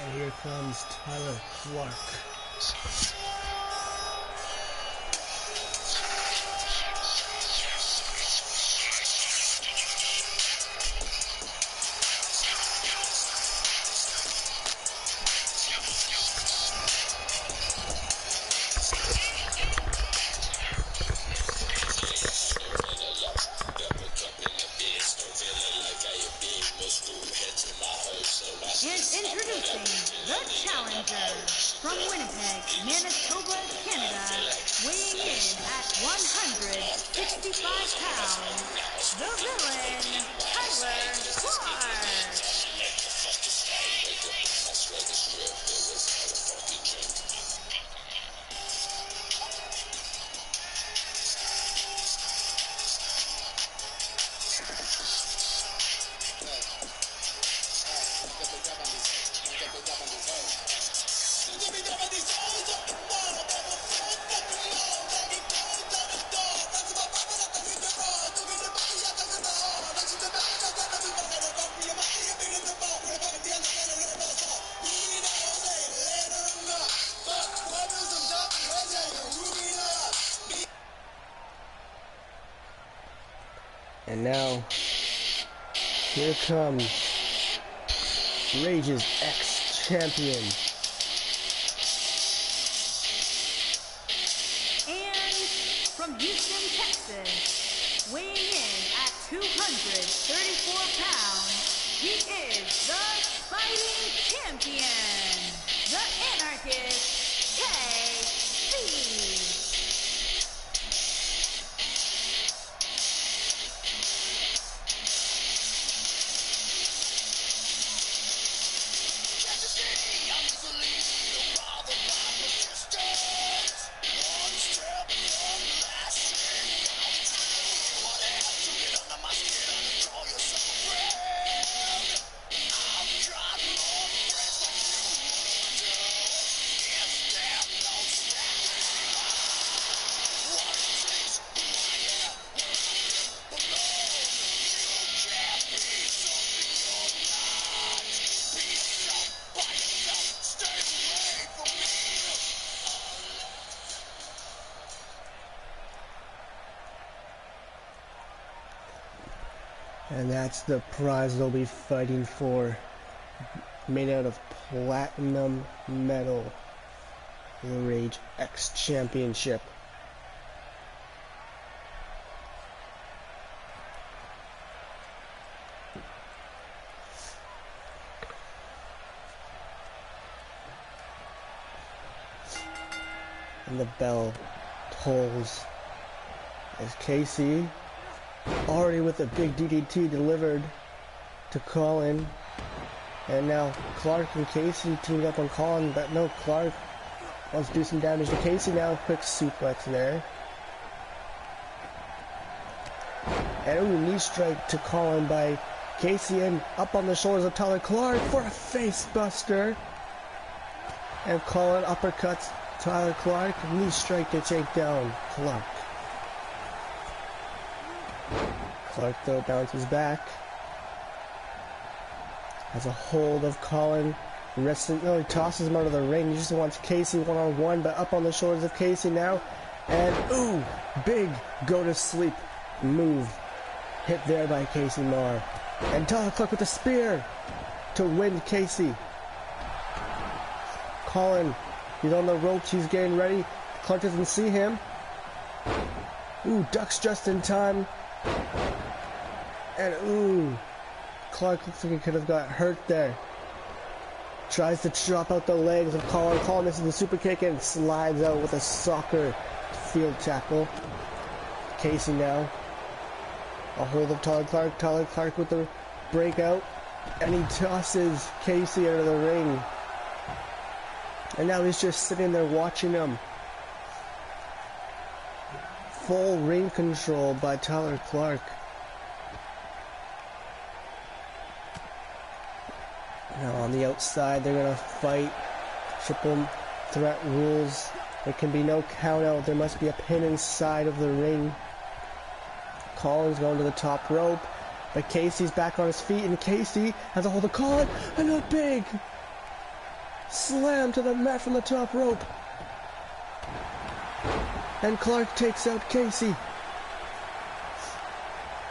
And here comes Tyler Clark. And introducing the challenger from Winnipeg, Manitoba, Canada, weighing in at 165 pounds, the villain, Tyler Clark. And now, here comes Rage's ex-champion. And from Houston, Texas, weighing in at 234 pounds, he is the fighting champion, the anarchist, KC. And that's the prize they'll be fighting for, made out of platinum metal, the Rage X Championship. And the bell tolls as KC, already with a big DDT delivered to Colin. And now Clark and Casey teamed up on Colin, but no, Clark wants to do some damage to Casey now. Quick suplex there. And a knee strike to Colin by Casey, and up on the shoulders of Tyler Clark for a face buster. And Colin uppercuts Tyler Clark, knee strike to take down Clark. Clark though bounces back, has a hold of Colin, he tosses him out of the ring. He just wants Casey one-on-one, but up on the shoulders of Casey now, and ooh, big go to sleep move hit there by Casey Marr, and Tyler Clark with a spear to win Casey. Colin, he's on the ropes, he's getting ready. Clark doesn't see him. Ooh, ducks just in time. And ooh, Clark looks like he could have got hurt there. Tries to chop out the legs of Colin. Colin misses the super kick and slides out with a soccer field tackle. Casey now. A hold of Tyler Clark. Tyler Clark with the breakout. And he tosses Casey out of the ring. And now he's just sitting there watching him. Full ring control by Tyler Clark. Now on the outside, they're going to fight. Triple threat rules. There can be no count out. There must be a pin inside of the ring. Colin's going to the top rope. But Casey's back on his feet, and Casey has a hold of Colin. And a big slam to the mat from the top rope. And Clark takes out Casey.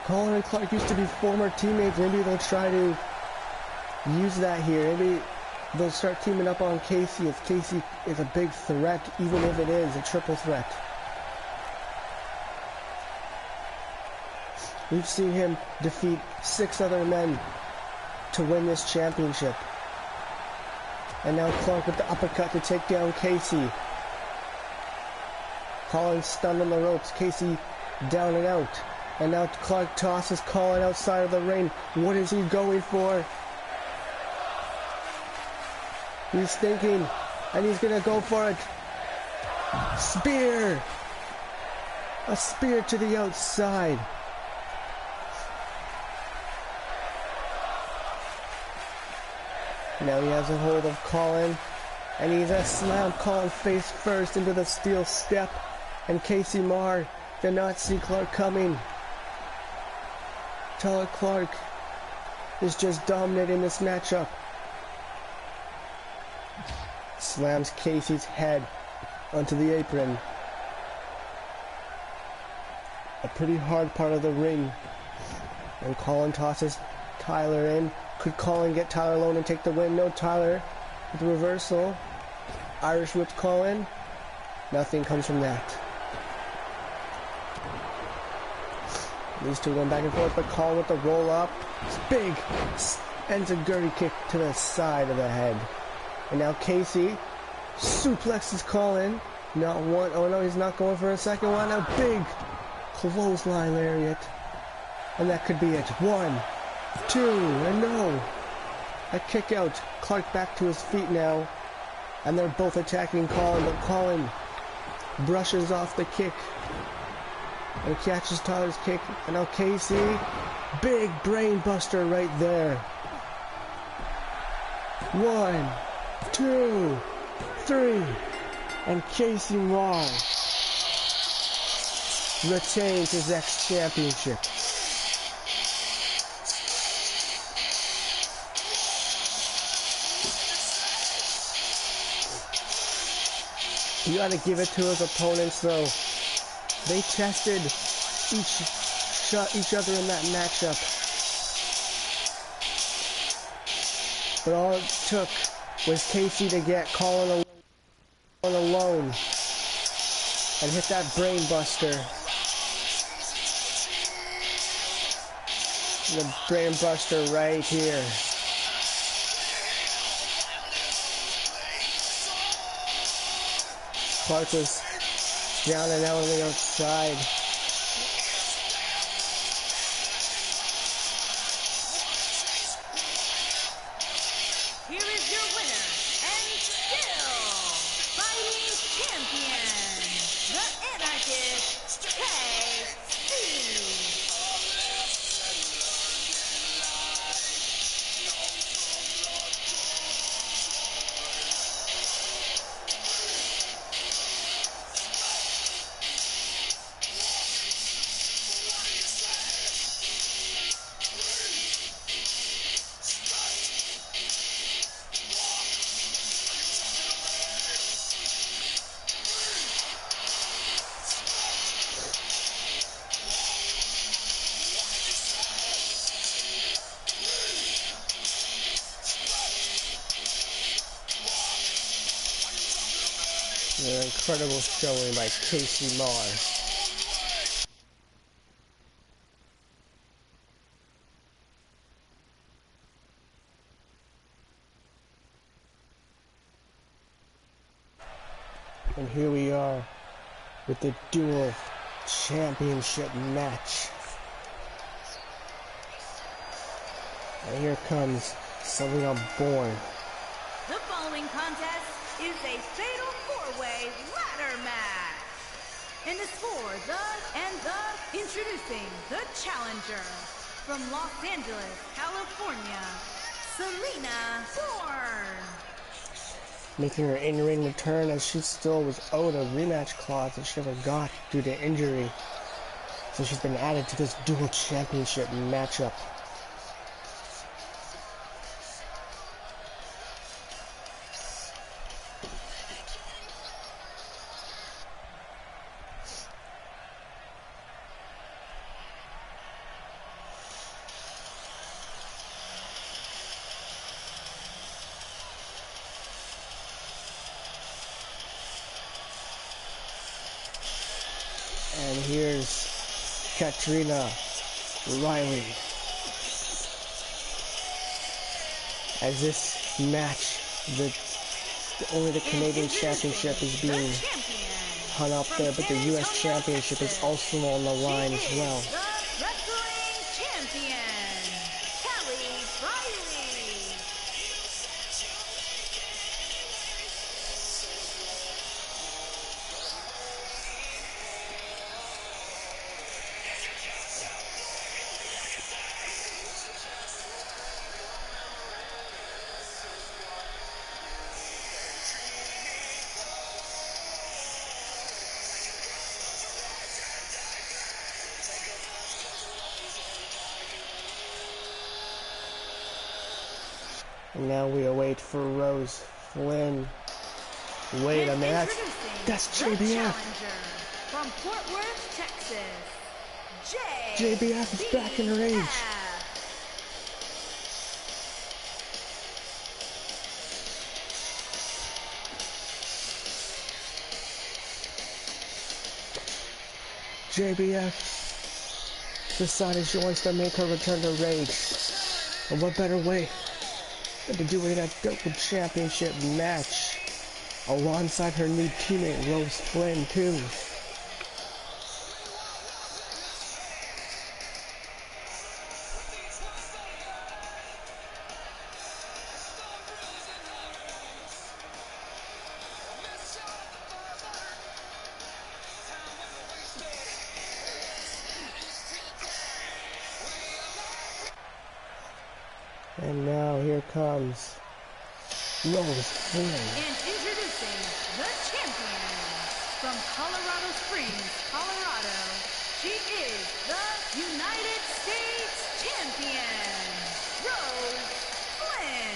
Colin and Clark used to be former teammates. Maybe they'll try to use that here. Maybe they'll start teaming up on Casey, if Casey is a big threat, even if it is a triple threat. We've seen him defeat 6 other men to win this championship. And now Clark with the uppercut to take down Casey. Colin stunned on the ropes. Casey down and out. And now Clark tosses Colin outside of the ring. What is he going for? He's thinking, and he's gonna go for it. Spear! A spear to the outside. Now he has a hold of Colin, and he's gonna slam Colin face first into the steel step, and Casey Marr did not see Clark coming. Tyler Clark is just dominating this matchup. Slams Casey's head onto the apron. A pretty hard part of the ring. And Colin tosses Tyler in. Could Colin get Tyler alone and take the win? No, Tyler with the reversal. Irish whips Colin. Nothing comes from that. These two going back and forth, but Colin with the roll up. It's big. Ends a gurney kick to the side of the head. And now Casey suplexes Colin. Not one. Oh no, he's not going for a second one. A big clothesline lariat. And that could be it. 1, 2, and no. A kick out. Clark back to his feet now. And they're both attacking Colin, but Colin brushes off the kick. And catches Tyler's kick. And now Casey. Big brain buster right there. 1, 2, 3. And Casey Long retains his X Championship. You gotta give it to his opponents though. They tested each other in that matchup. But all it took was Casey to get Colin alone and hit that brain buster. The brain buster right here. Clark was down and out on the outside. Here is your winner, and still fighting champion, the Anarchist KC. An incredible showing by Casey Marr. And here we are with the dual championship match. And here comes something I'm born. The following contest is a fatal four-way ladder match. And it's for introducing the challenger from Los Angeles, California, Selena Bourne. Making her in-ring return as she still was owed a rematch clause that she forgot due to injury. So she's been added to this dual championship matchup. And here's Katrina Riley. As this match, only the Canadian Championship is being hung up there, but the U.S. Championship is also on the line as well. The wrestling champion, Kelly Riley. And now we await for Rose Flynn. Wait a minute, that's JBF. From Fort Worth, Texas, JBF is back in rage. JBF decided she wants to make her return to rage. And what better way than to do it in a double championship match alongside her new teammate Rose Flynn too. And now here comes Rose Flynn. And introducing the champion from Colorado Springs, Colorado. She is the United States champion, Rose Flynn.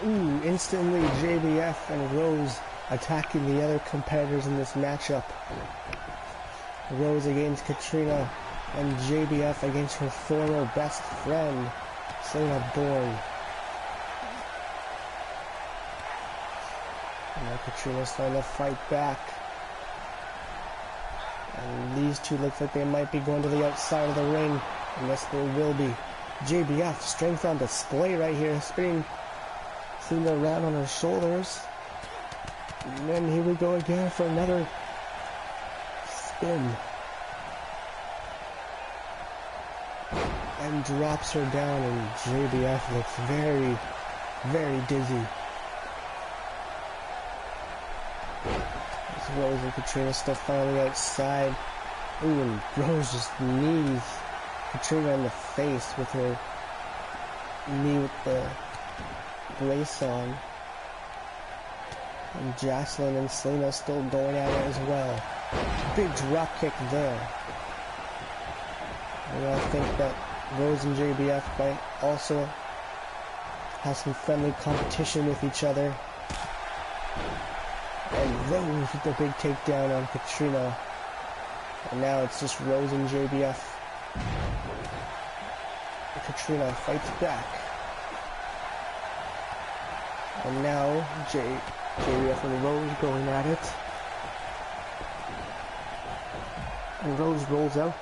And instantly JBF and Rose attacking the other competitors in this matchup. Rose against Katrina and JBF against her former best friend, Selena Bourne. And now Katrina's starting to fight back. And these two look like they might be going to the outside of the ring. And yes, they will be. JBF, strength on display right here, spinning Selena around on her shoulders. And then here we go again for another spin. And drops her down, and JBF looks very, very dizzy. As Rose and Katrina still finally outside. Ooh, and Rose just knees Katrina in the face with her knee with the brace on. And Jocelyn and Selena still going at it as well. Big drop kick there. And I think that Rose and JBF might also have some friendly competition with each other. And Rose with the big takedown on Katrina. And now it's just Rose and JBF. Katrina fights back. And now JBF and Rose going at it. And Rose rolls out.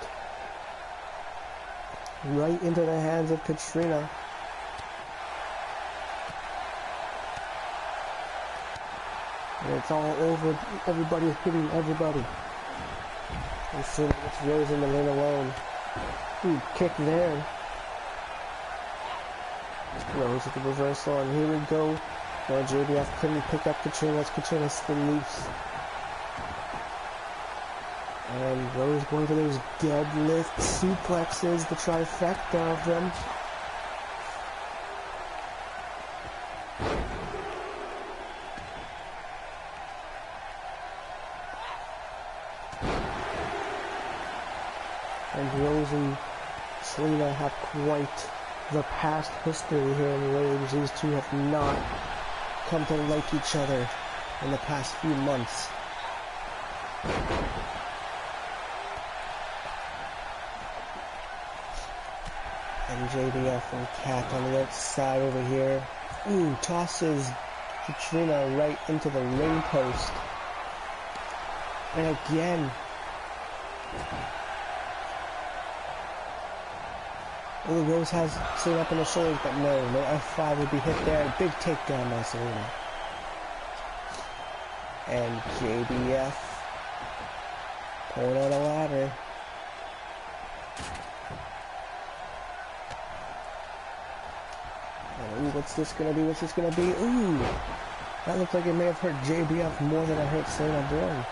Right into the hands of Katrina. And it's all over. Everybody's hitting everybody. And so it's Rose in the ring alone. Ooh, kick there. Rose with the reversal, and here we go. Now JBF couldn't pick up Katrina as Katrina's still loose. And Rose going for those deadlift suplexes, the trifecta of them. And Rose and Selena have quite the past history here in Rage. These two have not come to like each other in the past few months. And JBF and Kat on the outside over here. Ooh, tosses Katrina right into the ring post. And again. Ooh, Rose has Selena up on the shoulders, but no F5 would be hit there. Big takedown by Selena. And JBF pulling on a ladder. Ooh, what's this gonna be? What's this gonna be? Ooh! That looked like it may have hurt JBF more than it hurt Selena Bourne.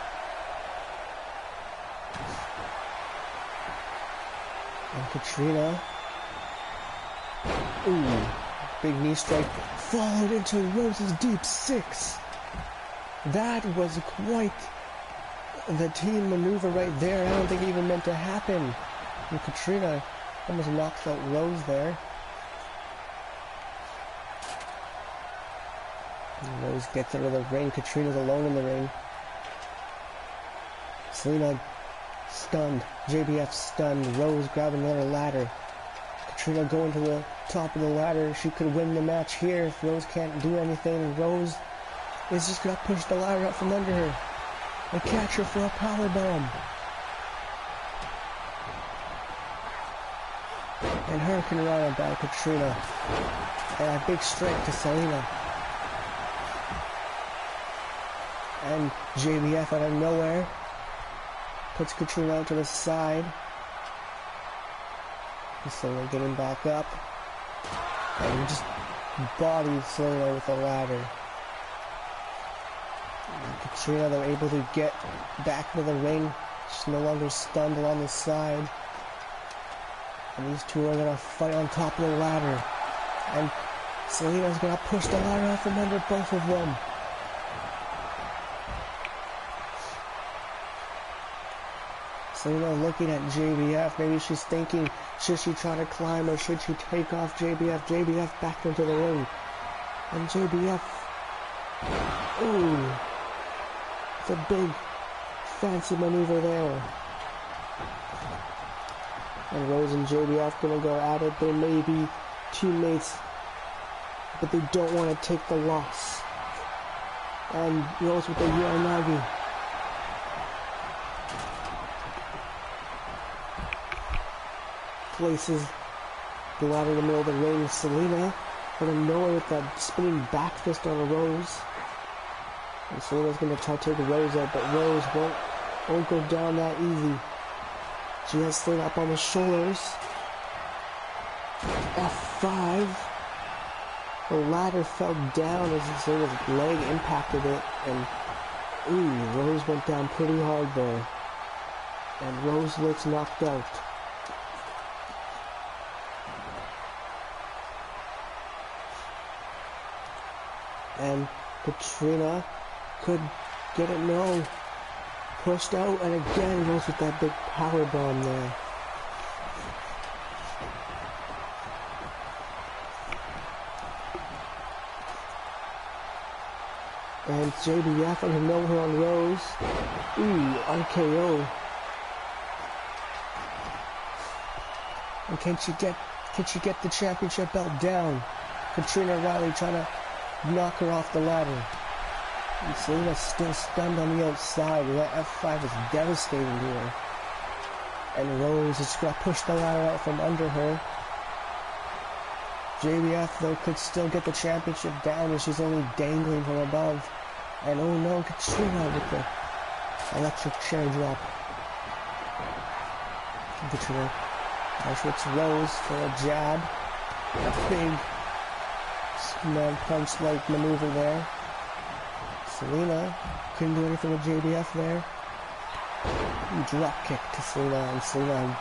And Katrina. Ooh, big knee strike. Followed into Rose's deep six. That was quite the team maneuver right there. I don't think it even meant to happen. And Katrina almost knocks out Rose there. And Rose gets out of the ring. Katrina's alone in the ring. Selena stunned. JBF stunned. Rose grabbing another ladder. Katrina going to the top of the ladder. She could win the match here if Rose can't do anything. Rose is just going to push the ladder out from under her and catch her for a powerbomb. And Hurricane Rana by Katrina. And a big strike to Selena. And JBF out of nowhere puts Katrina out to the side. And Selena getting back up. And just bodies Selena with a ladder. And Katrina, they're able to get back to the ring. She's no longer stunned along the side. And these two are going to fight on top of the ladder. And Selena's going to push the ladder out from under both of them. Selena looking at JBF. Maybe she's thinking, should she try to climb or should she take off JBF? JBF back into the ring. And JBF... Ooh. It's a big, fancy maneuver there. And Rose and JBF gonna go at it. They may be teammates, but they don't want to take the loss. And Rose with the Uranagi. Places the ladder in the middle of the ring. Selena out of nowhere with that spinning back fist on a Rose. And Selena's gonna try to take Rose out, but Rose won't go down that easy. She has Selena up on the shoulders. F5. The ladder fell down as Selena's leg impacted it, and ooh, Rose went down pretty hard there. And Rose looks knocked out. And Katrina could get it, no. Pushed out, and again Rose with that big power bomb there. And JBF out of nowhere on Rose. Ooh, RKO. And can she get the championship belt down? Katrina Riley trying to knock her off the ladder. And Selena's still stunned on the outside. That F5 is devastating here. And Rose is going to push the ladder out from under her. JBF, though, could still get the championship down as she's only dangling from above. And oh no, Katrina with the electric chair drop. Katrina hits Rose for a jab. A big man punch-like maneuver there. Selena couldn't do anything with JBF there. Drop kick to Selena, and Selena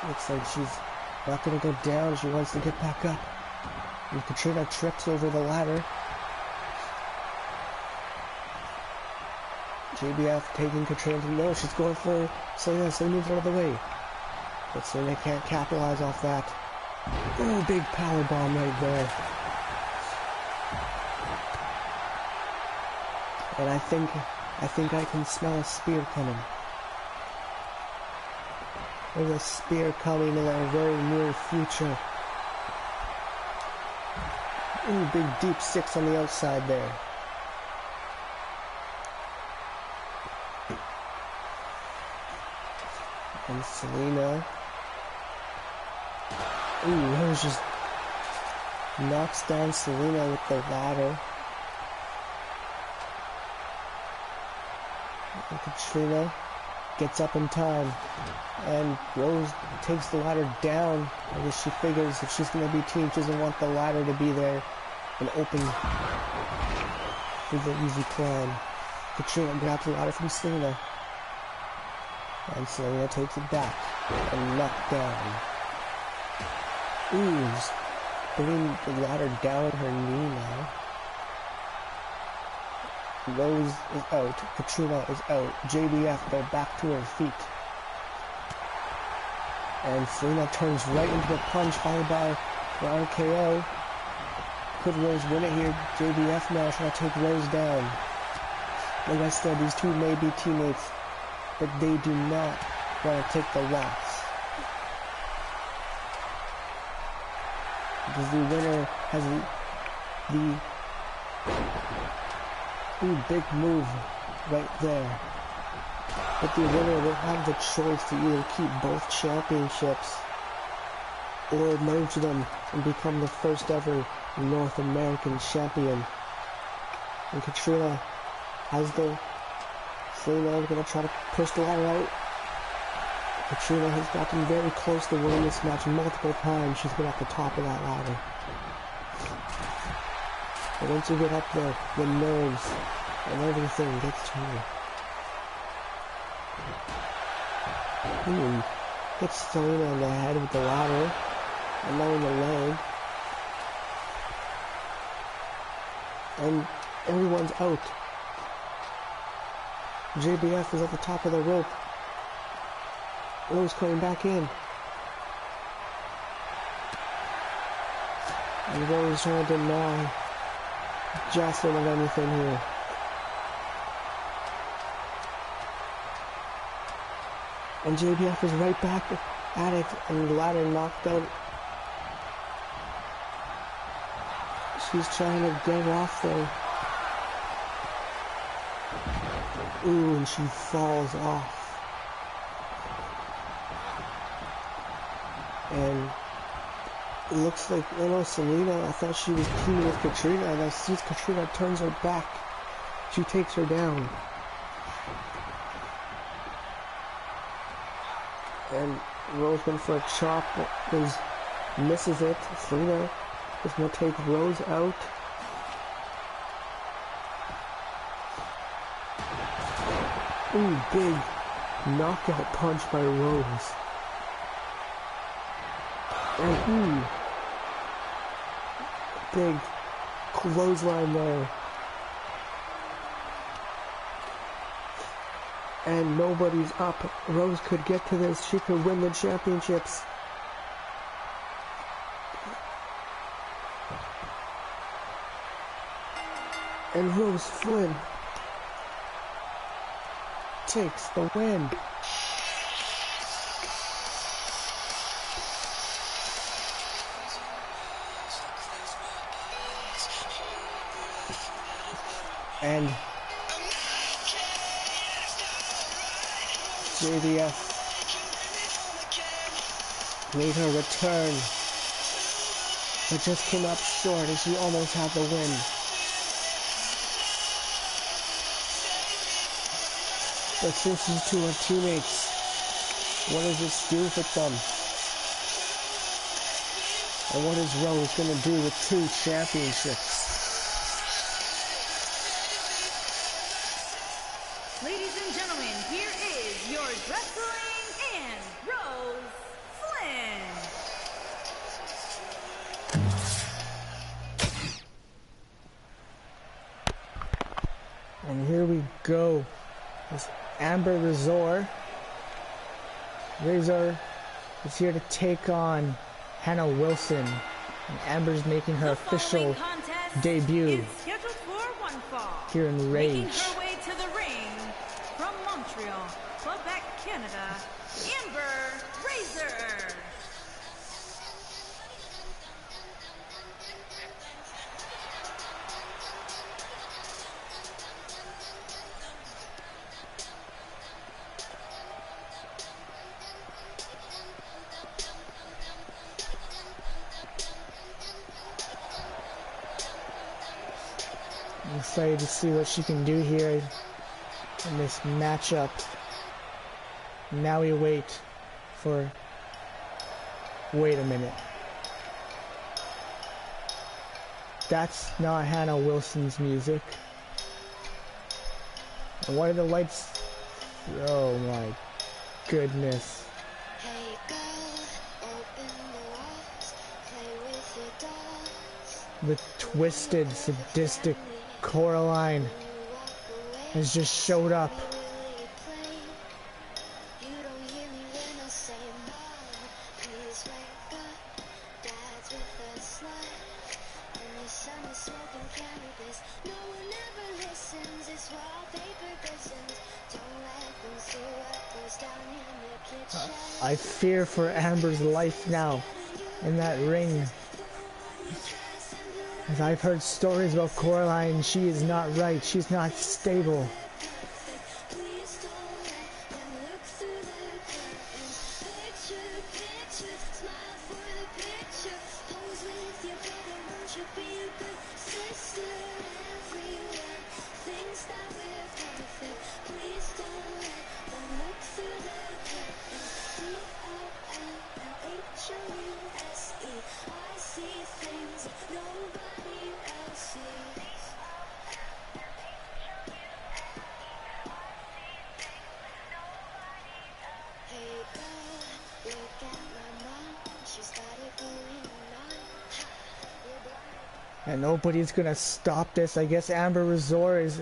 looks like she's not going to go down. She wants to get back up. And Katrina trips over the ladder. JBF taking Katrina. No, she's going for Selena. Selena moves out of the way. But Selena can't capitalize off that. Oh, big power bomb right there. And I think I can smell a spear coming. There's a spear coming in the very near future. Ooh, big deep six on the outside there. And Selena. Ooh, Rose just knocks down Selena with the ladder. And Katrina gets up in time, and Rose takes the ladder down. I guess she figures if she's going to be team, she doesn't want the ladder to be there and open for the easy climb. Katrina grabs the ladder from Selena, and Selena takes it back. and knocked down. Ooh, he's putting the ladder down her knee now. Rose is out. Katrina is out. JBF go back to her feet. And Selena turns right into the punch, followed by the RKO. Could Rose win it here? JBF now trying to take Rose down. Like I said, these two may be teammates, but they do not want to take the loss. Because the winner has the big move right there. But the winner will have the choice to either keep both championships or merge them and become the first ever North American champion. And Katrina has the Selena gonna try to push the ladder out. Katrina has gotten very close to winning this match multiple times. She's been at the top of that ladder. But once you get up there, the nerves and everything gets to you. Hits Selena in the head with the ladder, and now in the leg. And everyone's out. JBF is at the top of the rope. Rose coming back in. And Rose trying to deny Jocelyn of anything here. And JBF is right back at it, and the ladder knocked out. She's trying to get off there. Ooh, and she falls off. And it looks like, Selena, I thought she was teaming with Katrina, and as soon as Katrina turns her back, she takes her down. And Rose went for a chop, misses it. Selena is going to take Rose out. Ooh, big knockout punch by Rose. And big clothesline there. And nobody's up. Rose could get to this. She could win the championships. And Rose Flynn takes the win. And JBF made her return, but just came up short as she almost had the win. But since these two are teammates, what does this do with them? And what is Rose going to do with 2 championships? Ladies and gentlemen, here is your wrestling and Rose Flynn. And here we go. This Amber Razor is here to take on Hannah Wilson. And Amber's making her official debut here in Rage. Making her way to the ring from Montreal, Quebec, Canada, Amber Razor. I'm excited to see what she can do here in this matchup. Now we wait for... Wait a minute. That's not Hannah Wilson's music. And why are the lights... Oh my goodness. Hey, The twisted, sadistic Coraline has just showed up. I fear for Amber's life now in that ring. As I've heard stories about Coraline, she is not right. She's not stable. And nobody's gonna stop this. I guess Amber Resort is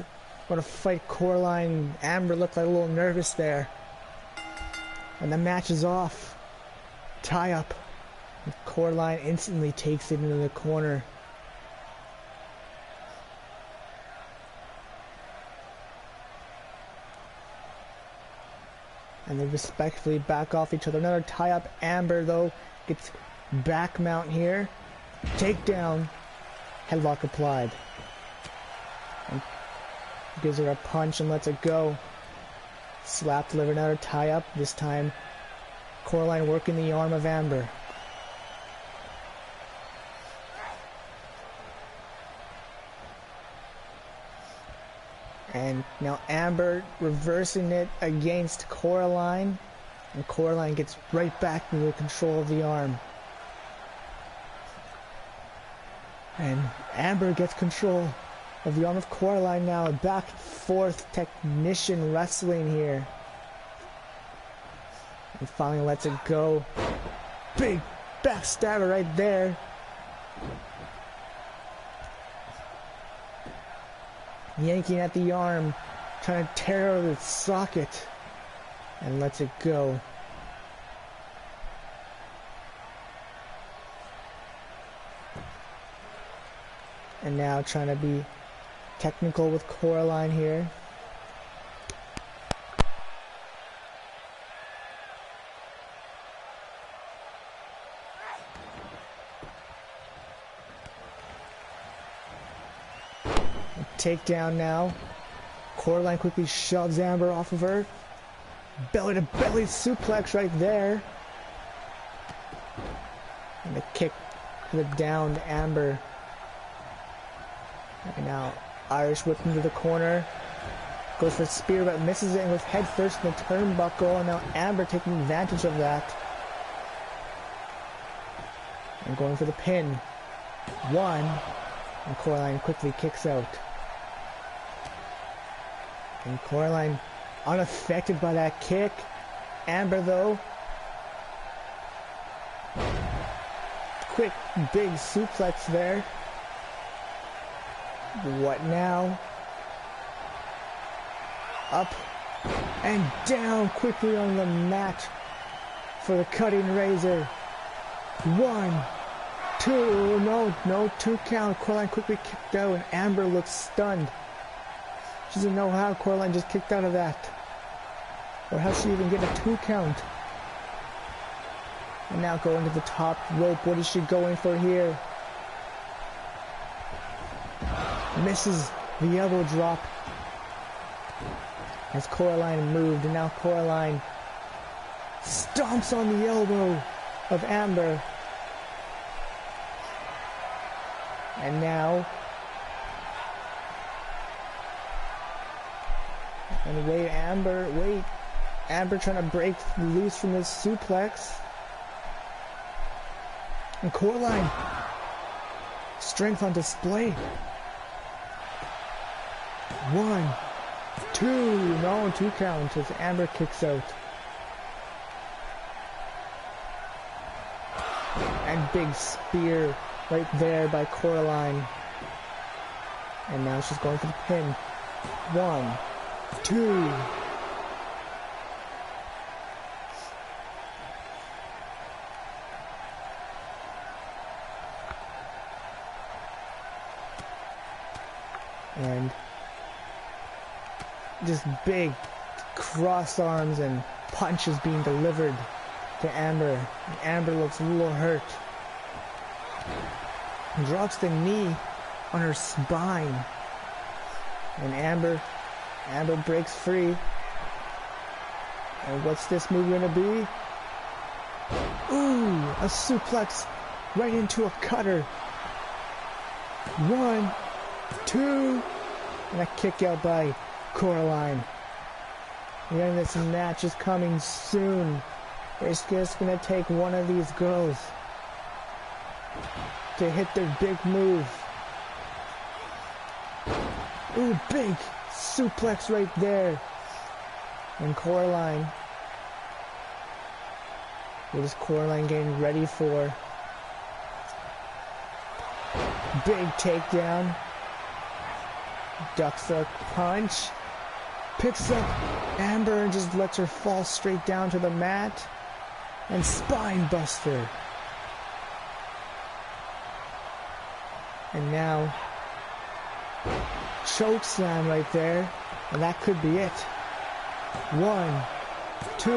gonna fight Coraline. Amber looked like a little nervous there. And the match is off. Tie up. And Coraline instantly takes it into the corner. And they respectfully back off each other. Another tie up. Amber though gets back mount here. Takedown. Headlock applied. And gives her a punch and lets it go. Slap delivered, another tie up. This time Coraline working the arm of Amber. And now Amber reversing it against Coraline. And Coraline gets right back into the control of the arm. And Amber gets control of the arm of Coraline now. Back and forth technician wrestling here. And finally lets it go. Big backstabber right there. Yanking at the arm. Trying to tear out its socket. And lets it go. And now trying to be technical with Coraline here. Takedown now. Coraline quickly shoves Amber off of her. Belly to belly suplex right there. And the kick to the downed Amber. And now Irish whip into the corner. Goes for a spear but misses it and goes head first in the turnbuckle. And now Amber taking advantage of that. And going for the pin. One. And Coraline quickly kicks out. And Coraline unaffected by that kick. Amber though. Quick big suplex there. What now? Up and down quickly on the mat for the cutting razor. 1, 2, no 2 count. Coraline quickly kicked out and Amber looks stunned. She doesn't know how Coraline just kicked out of that. Or how she even get a 2 count. And now going to the top rope. What is she going for here? Misses the elbow drop. As Coraline moved, and now Coraline stomps on the elbow of Amber. And now, and wait, Amber trying to break loose from this suplex. And Coraline, strength on display. 1, 2, no 2 count as Amber kicks out. And big spear right there by Coraline. And now she's going for the pin. 1, 2. And just big cross arms and punches being delivered to Amber. And Amber looks a little hurt. Drops the knee on her spine. And Amber breaks free. And what's this move gonna be? Ooh, a suplex right into a cutter. 1, 2, and a kick out by Coraline. Again, this match is coming soon. It's just gonna take one of these girls to hit their big move. Ooh, big suplex right there. And Coraline. What is Coraline getting ready for? Big takedown. Ducks a punch. Picks up Amber and just lets her fall straight down to the mat. And spine buster. And now choke slam right there. And that could be it. 1, 2,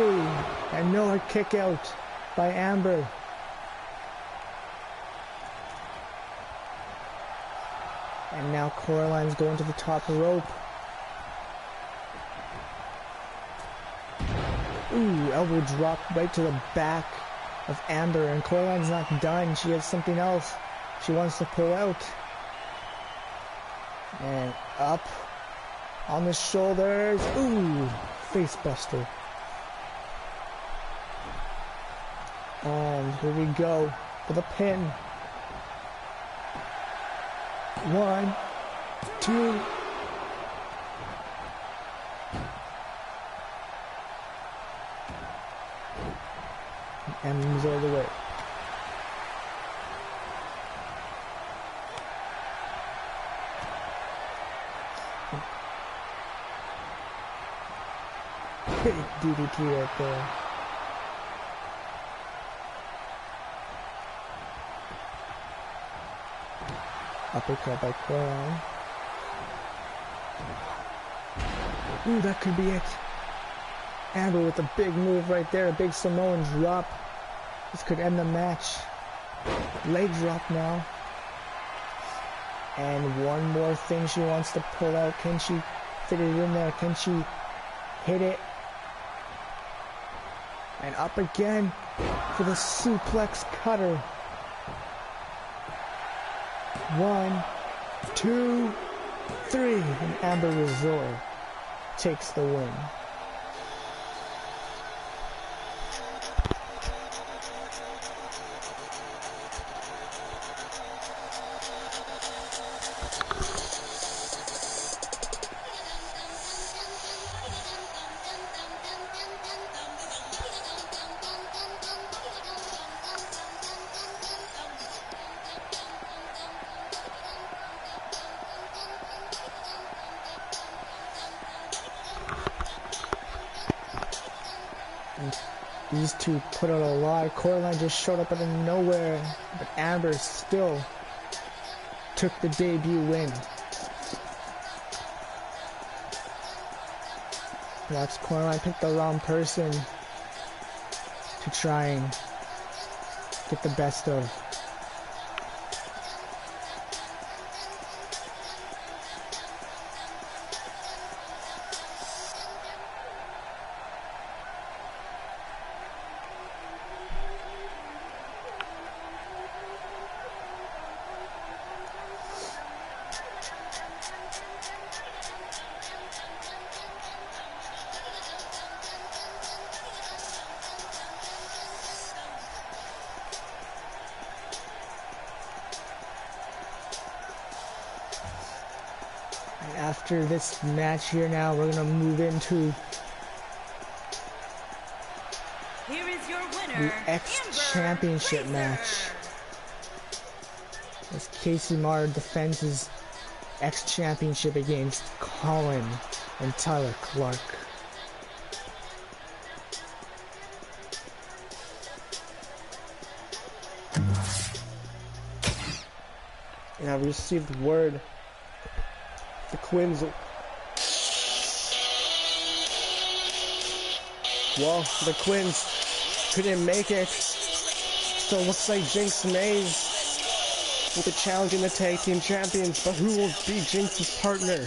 and no kick out by Amber. And now Coraline's going to the top rope. Ooh, elbow drop right to the back of Amber. And Coraline's not done. She has something else she wants to pull out. And up on the shoulders. Ooh, face buster. And here we go for the pin. 1, 2. And moves all the way. Big DDT right there. Uppercut by Coraline. Ooh, that could be it. Amber with a big move right there, a big Samoan drop. This could end the match. Leg drop now. And one more thing she wants to pull out. Can she fit it in there? Can she hit it? And up again for the suplex cutter. 1, 2, 3. And Amber Resort takes the win. These two put out a lot. Coraline just showed up out of nowhere, but Amber still took the debut win. Perhaps Coraline picked the wrong person to try and get the best of. After this match here now, we're going to move into Here is your winner, the X Championship match. as Casey Marr defends his X-Championship against Colin and Tyler Clark. And I received word the Quins. Well, the Quins couldn't make it. So it looks like Jinx Maze will be challenging the tag team champions, but who will be Jinx's partner?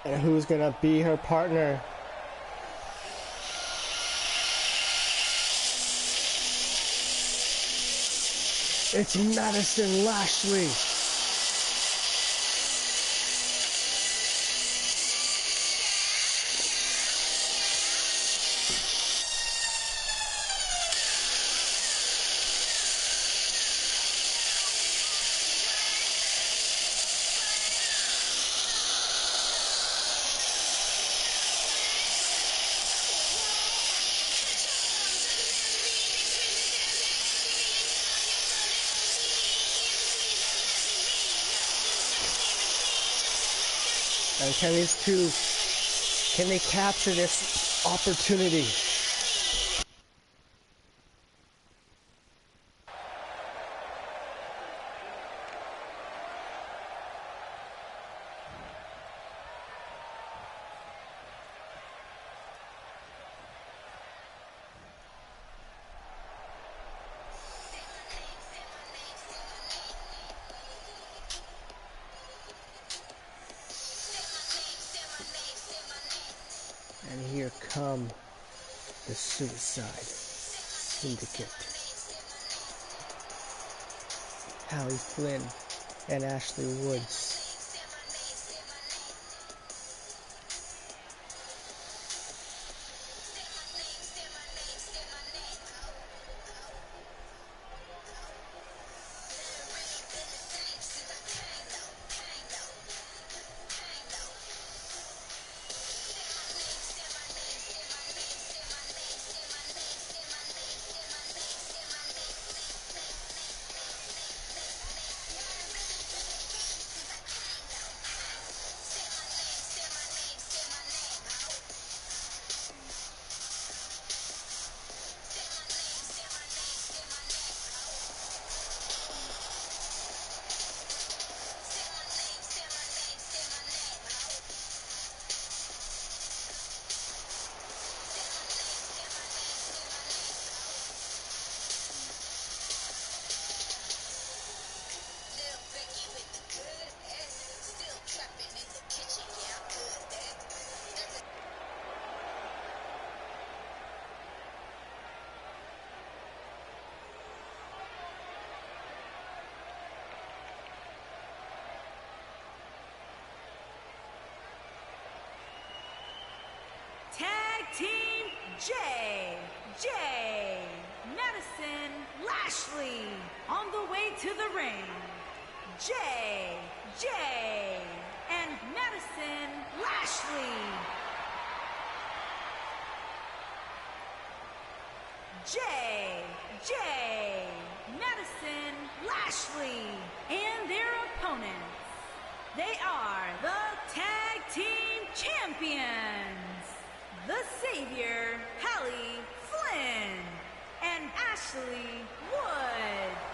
And who's gonna be her partner? It's Madison Lashley. And can these two, can they capture this opportunity? And here come the Suicide Syndicate. Hallie Flynn and Ashley Woods. Tag Team J. Madison Lashley on the way to the ring. J. and Madison Lashley. J. Madison Lashley and their opponents. They are the Tag Team Champions. The Savior, Hallie Flynn, and Ashley Woods.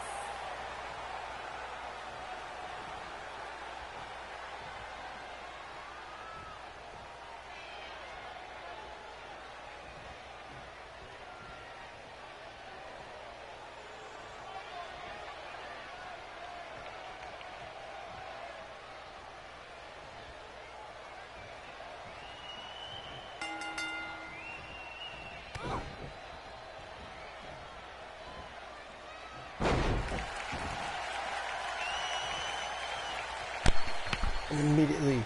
And immediately,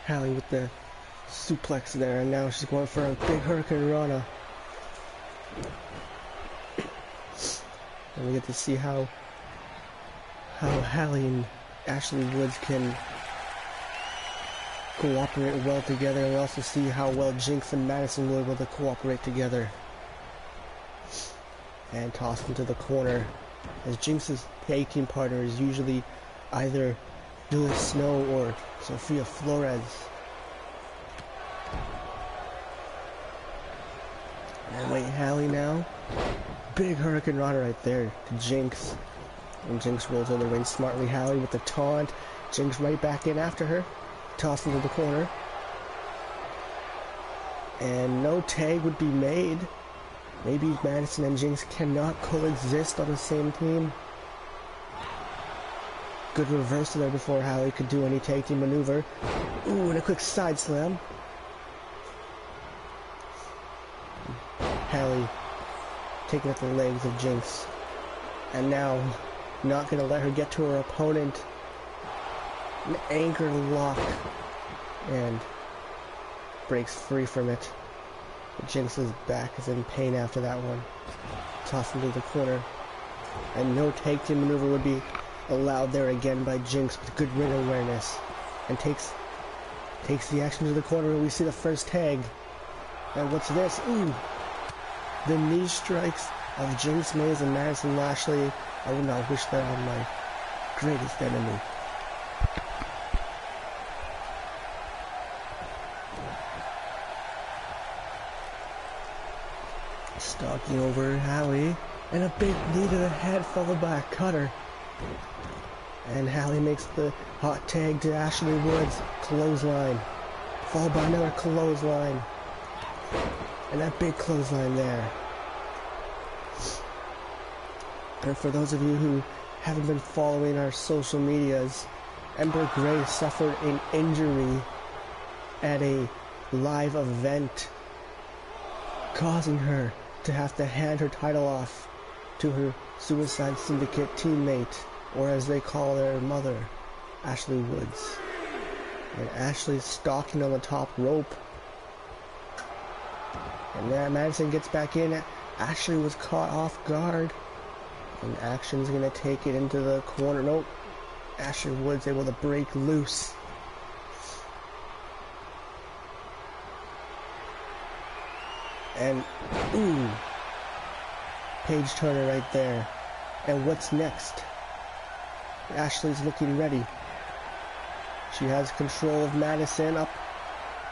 Hallie with the suplex there, and now she's going for a big Hurricane Rana. And we get to see how Hallie and Ashley Woods can cooperate well together, and we also see how well Jinx and Madison were able to cooperate together. And tossed into the corner, as Jinx's tag team partner is usually either Julia Snow or Sofia Flores. And wait, Hallie now. Big Hurricane Rana right there to Jinx. And Jinx rolls on the ring smartly. Hallie with the taunt. Jinx right back in after her. Tossed into the corner. And no tag would be made. Maybe Madison and Jinx cannot coexist on the same team. Good reversal there before Hallie could do any tag team maneuver. Ooh, and a quick side slam. Hallie taking up the legs of Jinx. And now, not going to let her get to her opponent. An anchor lock. And breaks free from it. Jinx's back is in pain after that one. Tossed into the corner. And no tag team maneuver would be allowed there again by Jinx with good ring awareness. And takes the action to the corner, and we see the first tag. And what's this? Ooh! The knee strikes of Jinx Mays and Madison Lashley. I would not wish that on my greatest enemy. Stalking over Hallie, and a big knee to the head followed by a cutter. And Hallie makes the hot tag to Ashley Woods, clothesline, followed by another clothesline, and that big clothesline there. And for those of you who haven't been following our social medias, Ember Gray suffered an injury at a live event, causing her to have to hand her title off to her Suicide Syndicate teammate, or as they call their mother, Ashley Woods. And Ashley's stalking on the top rope. And then Madison gets back in. Ashley was caught off guard. And Action's gonna take it into the corner. Nope. Ashley Woods able to break loose. And, ooh, Page Turner right there. And what's next? Ashley's looking ready. She has control of Madison up.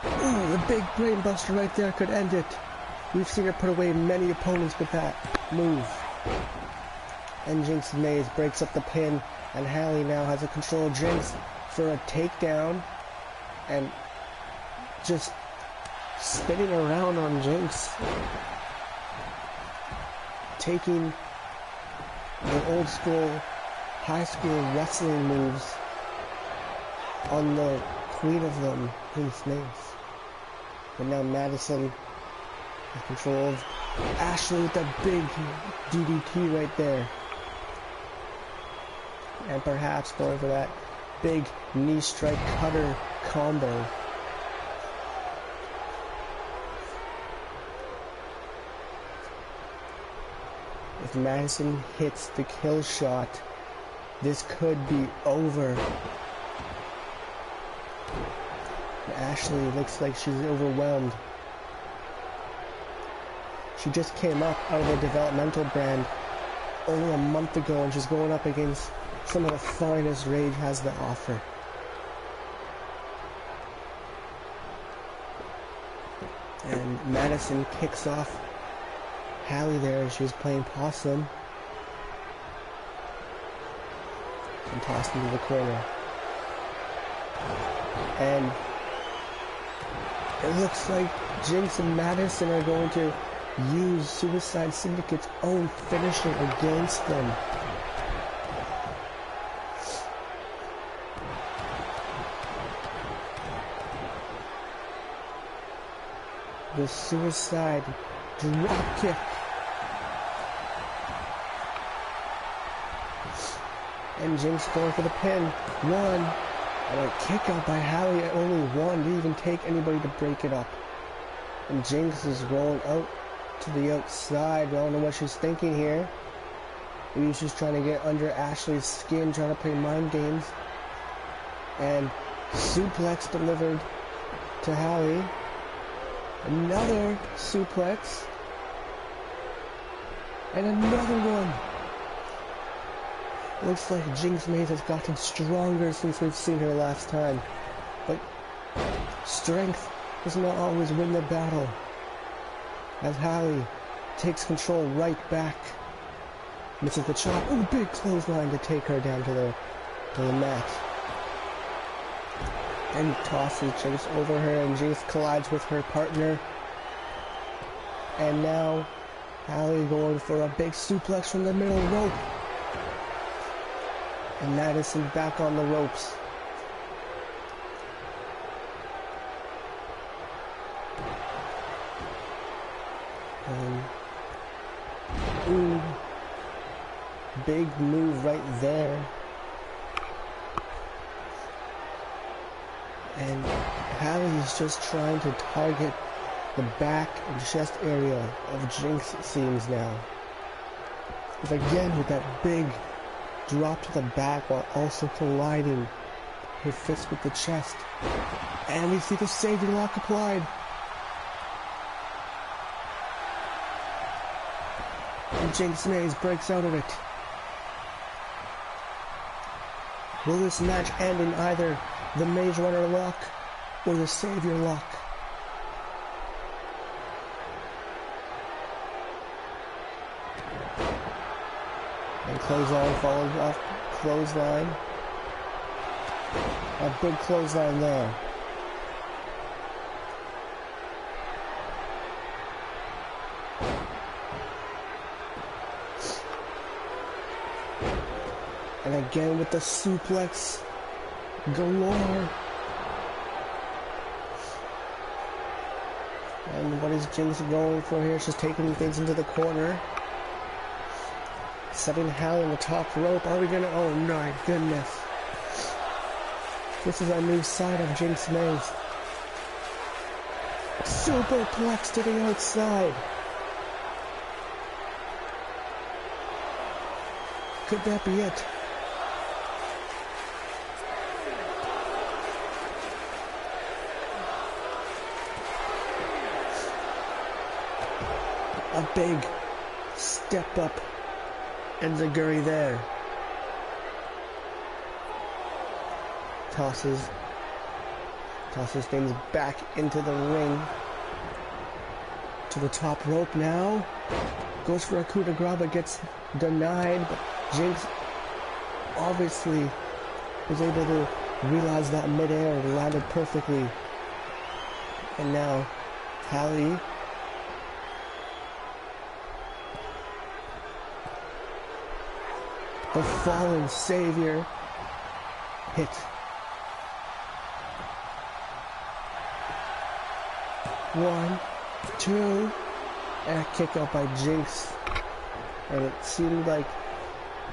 Ooh, the big brain buster right there could end it. We've seen her put away many opponents with that move. And Jinx Mays breaks up the pin, and Hallie now has a control of Jinx for a takedown. And just spinning around on Jinx, taking the old school, high school wrestling moves on the queen of them, Jinx Mays. But now Madison has control of Ashley with that big DDT right there. And perhaps going for that big knee strike cutter combo. If Madison hits the kill shot, this could be over. Ashley looks like she's overwhelmed. She just came up out of a developmental brand only a month ago, and she's going up against some of the finest Rage has to offer. And Madison kicks off Hallie there as she was playing possum. And tossed into the corner. And it looks like Jinx and Madison are going to use Suicide Syndicate's own finisher against them. The Suicide drop kick. And Jinx going for the pin. 1, And a kick out by Hallie at only one. Didn't even take anybody to break it up. And Jinx is rolling out to the outside. I don't know what she's thinking here. Maybe she's trying to get under Ashley's skin, trying to play mind games. And suplex delivered to Hallie. Another suplex. And another one. Looks like Jinx Maze has gotten stronger since we've seen her last time. But strength does not always win the battle. As Hallie takes control right back. Misses the chop. Ooh, big clothesline to take her down to the mat. And tosses Jinx over her, and Jinx collides with her partner. And now Hallie going for a big suplex from the middle rope. And Madison back on the ropes. Ooh, big move right there. And Hallie's just trying to target the back and chest area of Jinx, it seems now. But again, with that big drop to the back while also colliding her fist with the chest. And we see the Savior Lock applied. And Jinx Maze breaks out of it. Will this match end in either the Maze Runner Lock or the Savior Lock? And clothesline followed off clothesline. A big clothesline there. And again with the suplex galore. And what is Jinx going for here? She's taking things into the corner. Setting Hallie on the top rope. Are we gonna? Oh my goodness. This is our new side of Jinx Maze. Superplex to the outside. Could that be it? A big step up enziguri there. Tosses things back into the ring. To the top rope now. Goes for a coup de grace but gets denied. But Jinx obviously was able to realize that midair and landed perfectly. And now Hallie the fallen savior hit. One, two, and a kick out by Jinx. And it seemed like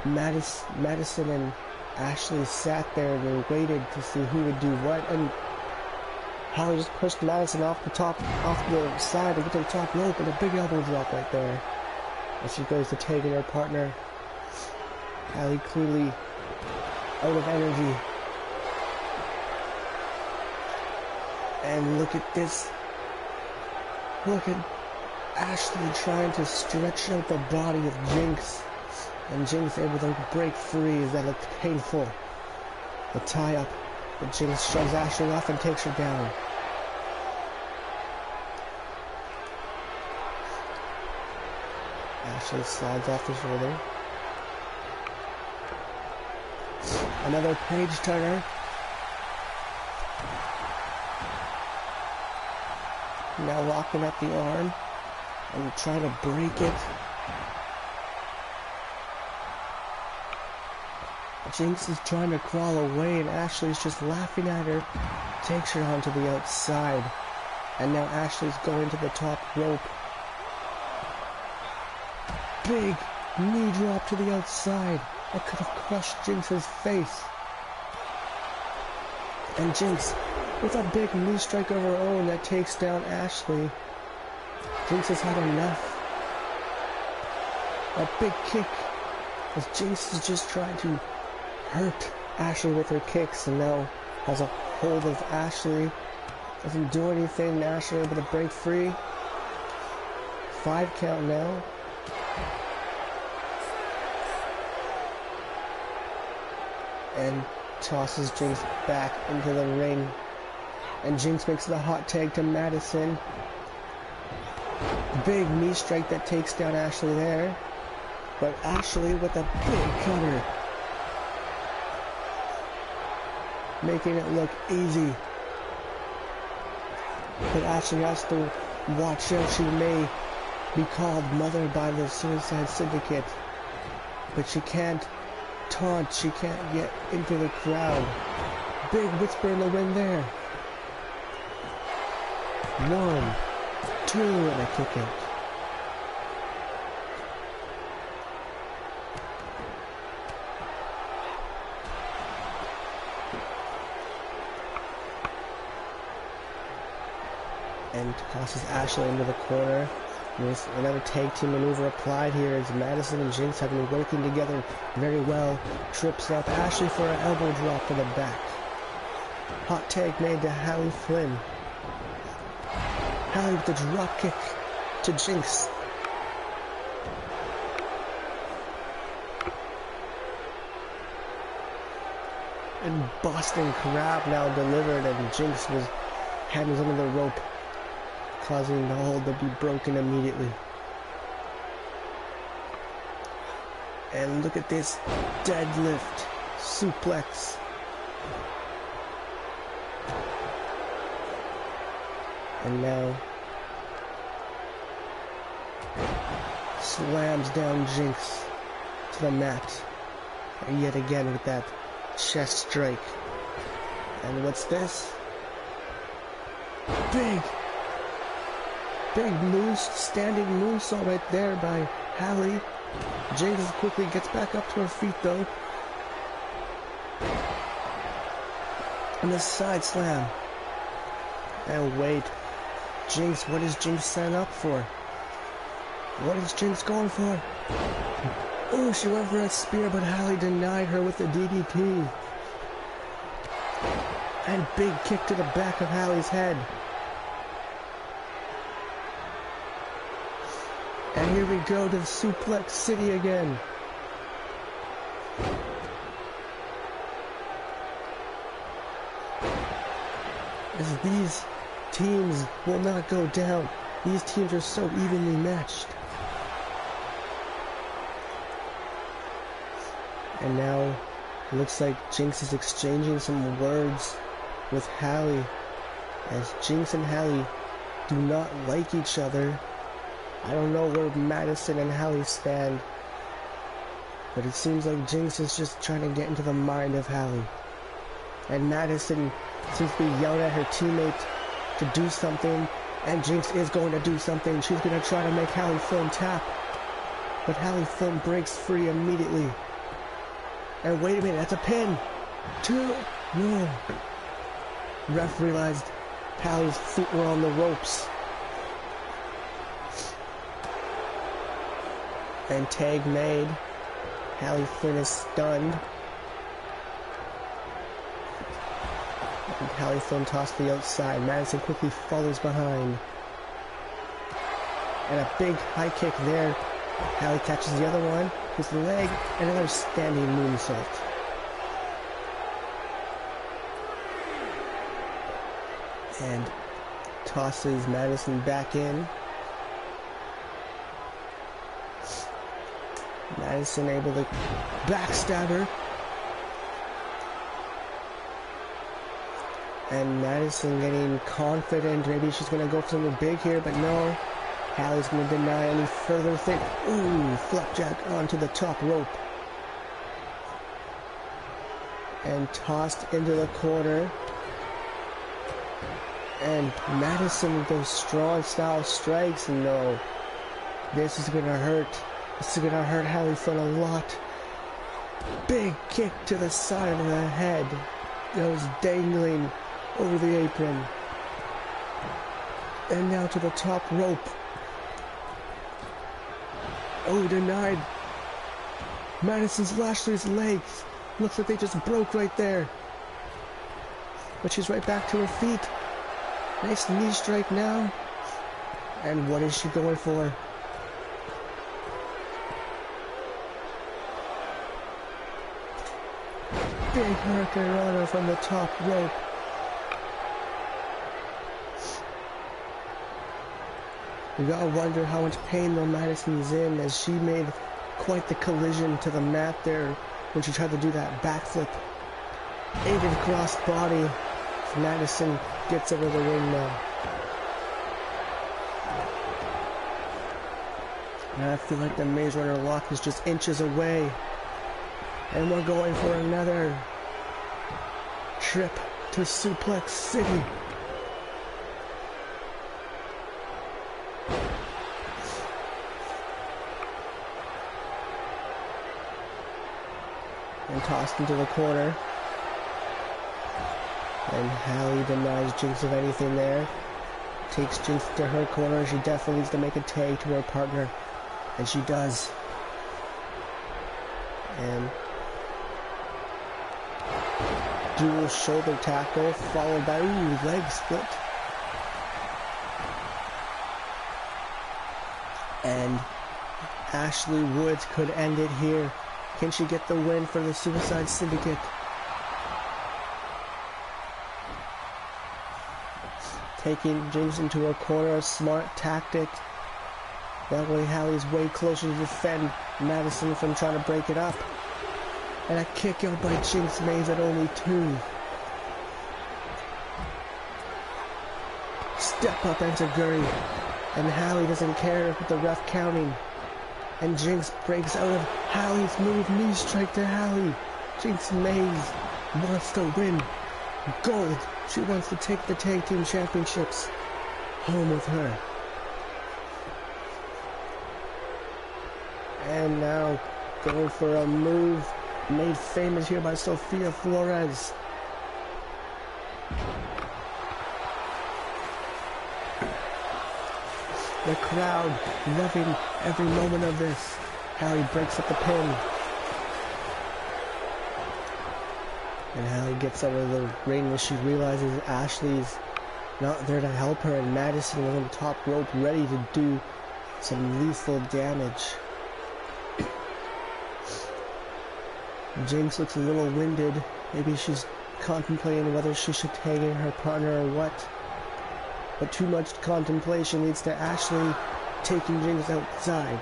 Madison and Ashley sat there and they waited to see who would do what. And Hallie just pushed Madison off the side to get to the top rope, and a big elbow drop right there. As she goes to tag in her partner. Hallie clearly out of energy. And look at this. Look at Ashley trying to stretch out the body of Jinx. And Jinx able to break free as that looked painful. The tie up. But Jinx shoves Ashley off and takes her down. Ashley slides off the shoulder. Another page turner. Now locking up the arm and trying to break it. Jinx is trying to crawl away and Ashley's just laughing at her. Takes her onto the outside. And now Ashley's going to the top rope. Big knee drop to the outside. That could have crushed Jinx's face. And Jinx with a big knee strike of her own that takes down Ashley. Jinx has had enough. A big kick as Jinx is just trying to hurt Ashley with her kicks and now has a hold of Ashley. Doesn't do anything. Ashley able to break free. 5 count now. And tosses Jinx back into the ring. And Jinx makes the hot tag to Madison. Big knee strike that takes down Ashley there. But Ashley with a big cutter. Making it look easy. But Ashley has to watch out. She may be called mother by the Suicide Syndicate. But she can't taunt. She can't get into the crowd. Big whisper in the wind there. 1, 2, and a kick out. And tosses Ashley into the corner. With another tag team maneuver applied here as Madison and Jinx have been working together very well. Trips up Ashley for an elbow drop to the back. Hot tag made to Hallie Flynn. Hallie with the drop kick to Jinx. And Boston Crab now delivered, and Jinx was hands under the rope, causing the hold to be broken immediately. And look at this deadlift suplex. And now slams down Jinx to the mat. And yet again with that chest strike. And what's this? Big standing moonsault right there by Hallie. Jinx quickly gets back up to her feet though. And a side slam. And wait, Jinx, what does Jinx sign up for? What is Jinx going for? Oh, she went for a spear, but Hallie denied her with the DDT. And big kick to the back of Hallie's head. And here we go to Suplex City again. As these teams will not go down. These teams are so evenly matched. And now it looks like Jinx is exchanging some words with Hallie, as Jinx and Hallie do not like each other. I don't know where Madison and Hallie stand, but it seems like Jinx is just trying to get into the mind of Hallie. And Madison seems to be yelling at her teammate to do something, and Jinx is going to do something. She's going to try to make Hallie Flynn tap, but Hallie Flynn breaks free immediately. And wait a minute, that's a pin! 2, no. Ref realized Hallie's feet were on the ropes. And tag made. Hallie Flynn is stunned. And Hallie Flynn tossed to the outside. Madison quickly follows behind. And a big high kick there. Hallie catches the other one with the leg, and another standing moonsault. And tosses Madison back in. Madison able to backstab her. And Madison getting confident. Maybe she's going to go for something big here, but no. Hallie's going to deny any further thing. Ooh, flapjack onto the top rope. And tossed into the corner. And Madison with those strong style strikes. No. This is going to hurt. This is going to hurt Hallie Flynn a lot. Big kick to the side of the head. that was dangling over the apron. And now to the top rope. Oh, denied. Madison's Lashley's legs. Looks like they just broke right there. But she's right back to her feet. Nice knee strike now. And what is she going for? Big Hurricane Runner from the top rope. You gotta wonder how much pain though Madison's in, as she made quite the collision to the mat there when she tried to do that backflip. Aided cross body. Madison gets over the ring now. And I feel like the Maze Runner lock is just inches away. And we're going for another trip to Suplex City. And tossed into the corner. And Hallie denies Jinx of anything there. Takes Jinx to her corner. She definitely needs to make a tag to her partner. And she does. And dual shoulder tackle followed by leg split. And Ashley Woods could end it here. Can she get the win for the Suicide Syndicate? Taking Jinx into her corner, a smart tactic. That way Hallie's way closer to defend Madison from trying to break it up. And a kick out by Jinx Maze at only 2. Step up enziguri. And Hallie doesn't care with the ref counting. And Jinx breaks out of Hallie's move, knee strike to Hallie. Jinx Maze wants to win gold. She wants to take the tag team championships home with her. And now going for a move made famous here by Sofia Flores. The crowd loving every moment of this. Hallie breaks up the pin. And Hallie gets out of the ring as she realizes Ashley's not there to help her, and Madison is on the top rope ready to do some lethal damage. Jinx looks a little winded. Maybe she's contemplating whether she should tag in her partner or what. But too much contemplation leads to Ashley taking Jinx outside.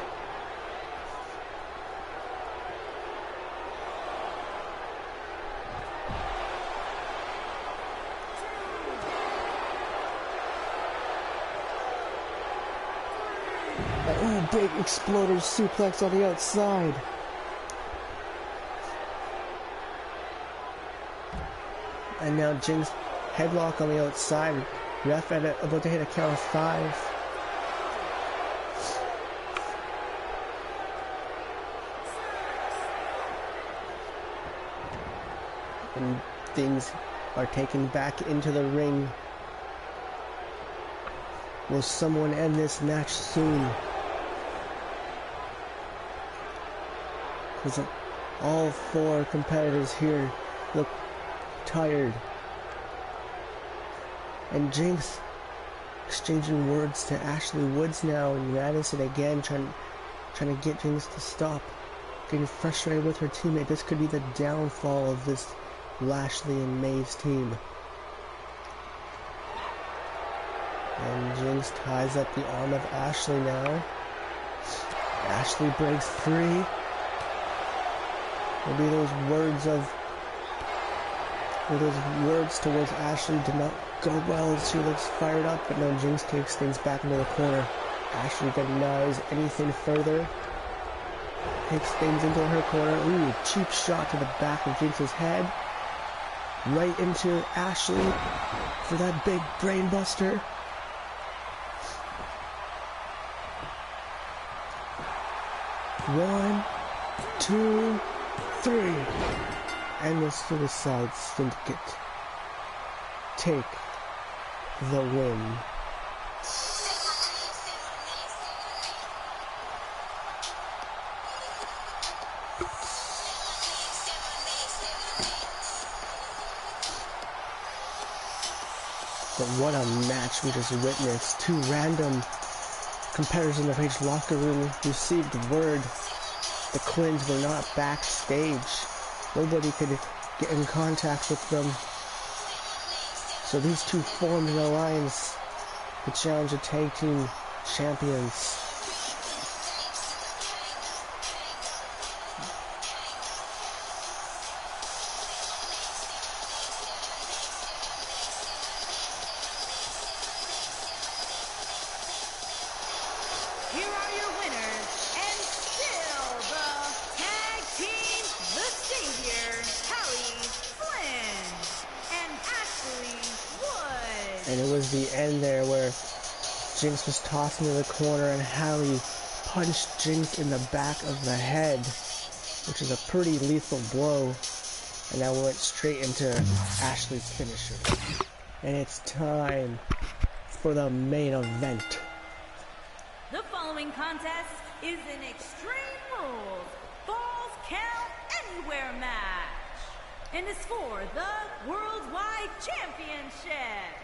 Oh, big exploder suplex on the outside. And now Jinx headlock on the outside. Ref about to hit a count of 5. And things are taken back into the ring. Will someone end this match soon? Because all 4 competitors here look tired. And Jinx exchanging words to Ashley Woods now, and Madison again trying to get Jinx to stop. Getting frustrated with her teammate. This could be the downfall of this Lashley and Maze team. And Jinx ties up the arm of Ashley now. Ashley breaks free. Maybe those words towards Ashley did not go well as she looks fired up, but now Jinx takes things back into the corner. Ashley denies anything further. Takes things into her corner. Ooh, cheap shot to the back of Jinx's head. Right into Ashley for that big brain buster. One, 2, 3. And the Suicide Syndicate take the win. But what a match we just witnessed. Two random competitors in the Rage locker room received word the Quins were not backstage. Nobody could get in contact with them. So these two formed an alliance to challenge the tag team champions. Here are your winners, and still the tag team, the Savior, Hallie Flynn and Ashley Wood. And it was the end there where Jinx was tossed into the corner and Hallie punched Jinx in the back of the head, which is a pretty lethal blow. And that went straight into Ashley's finisher. And it's time for the main event. The following contest is an Extreme Rules Falls Count Anywhere match and is for the Worldwide Championship.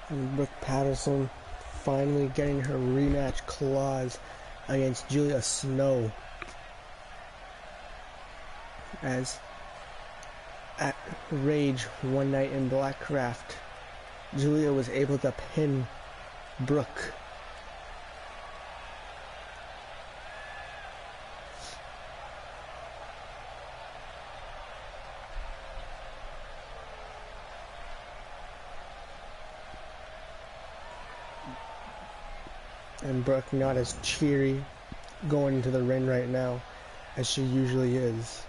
And Brooke Patterson finally getting her rematch clause against Julia Snow. As at Rage One Night in Blackcraft, Julia was able to pin Brooke. And Brooke not as cheery going into the ring right now as she usually is.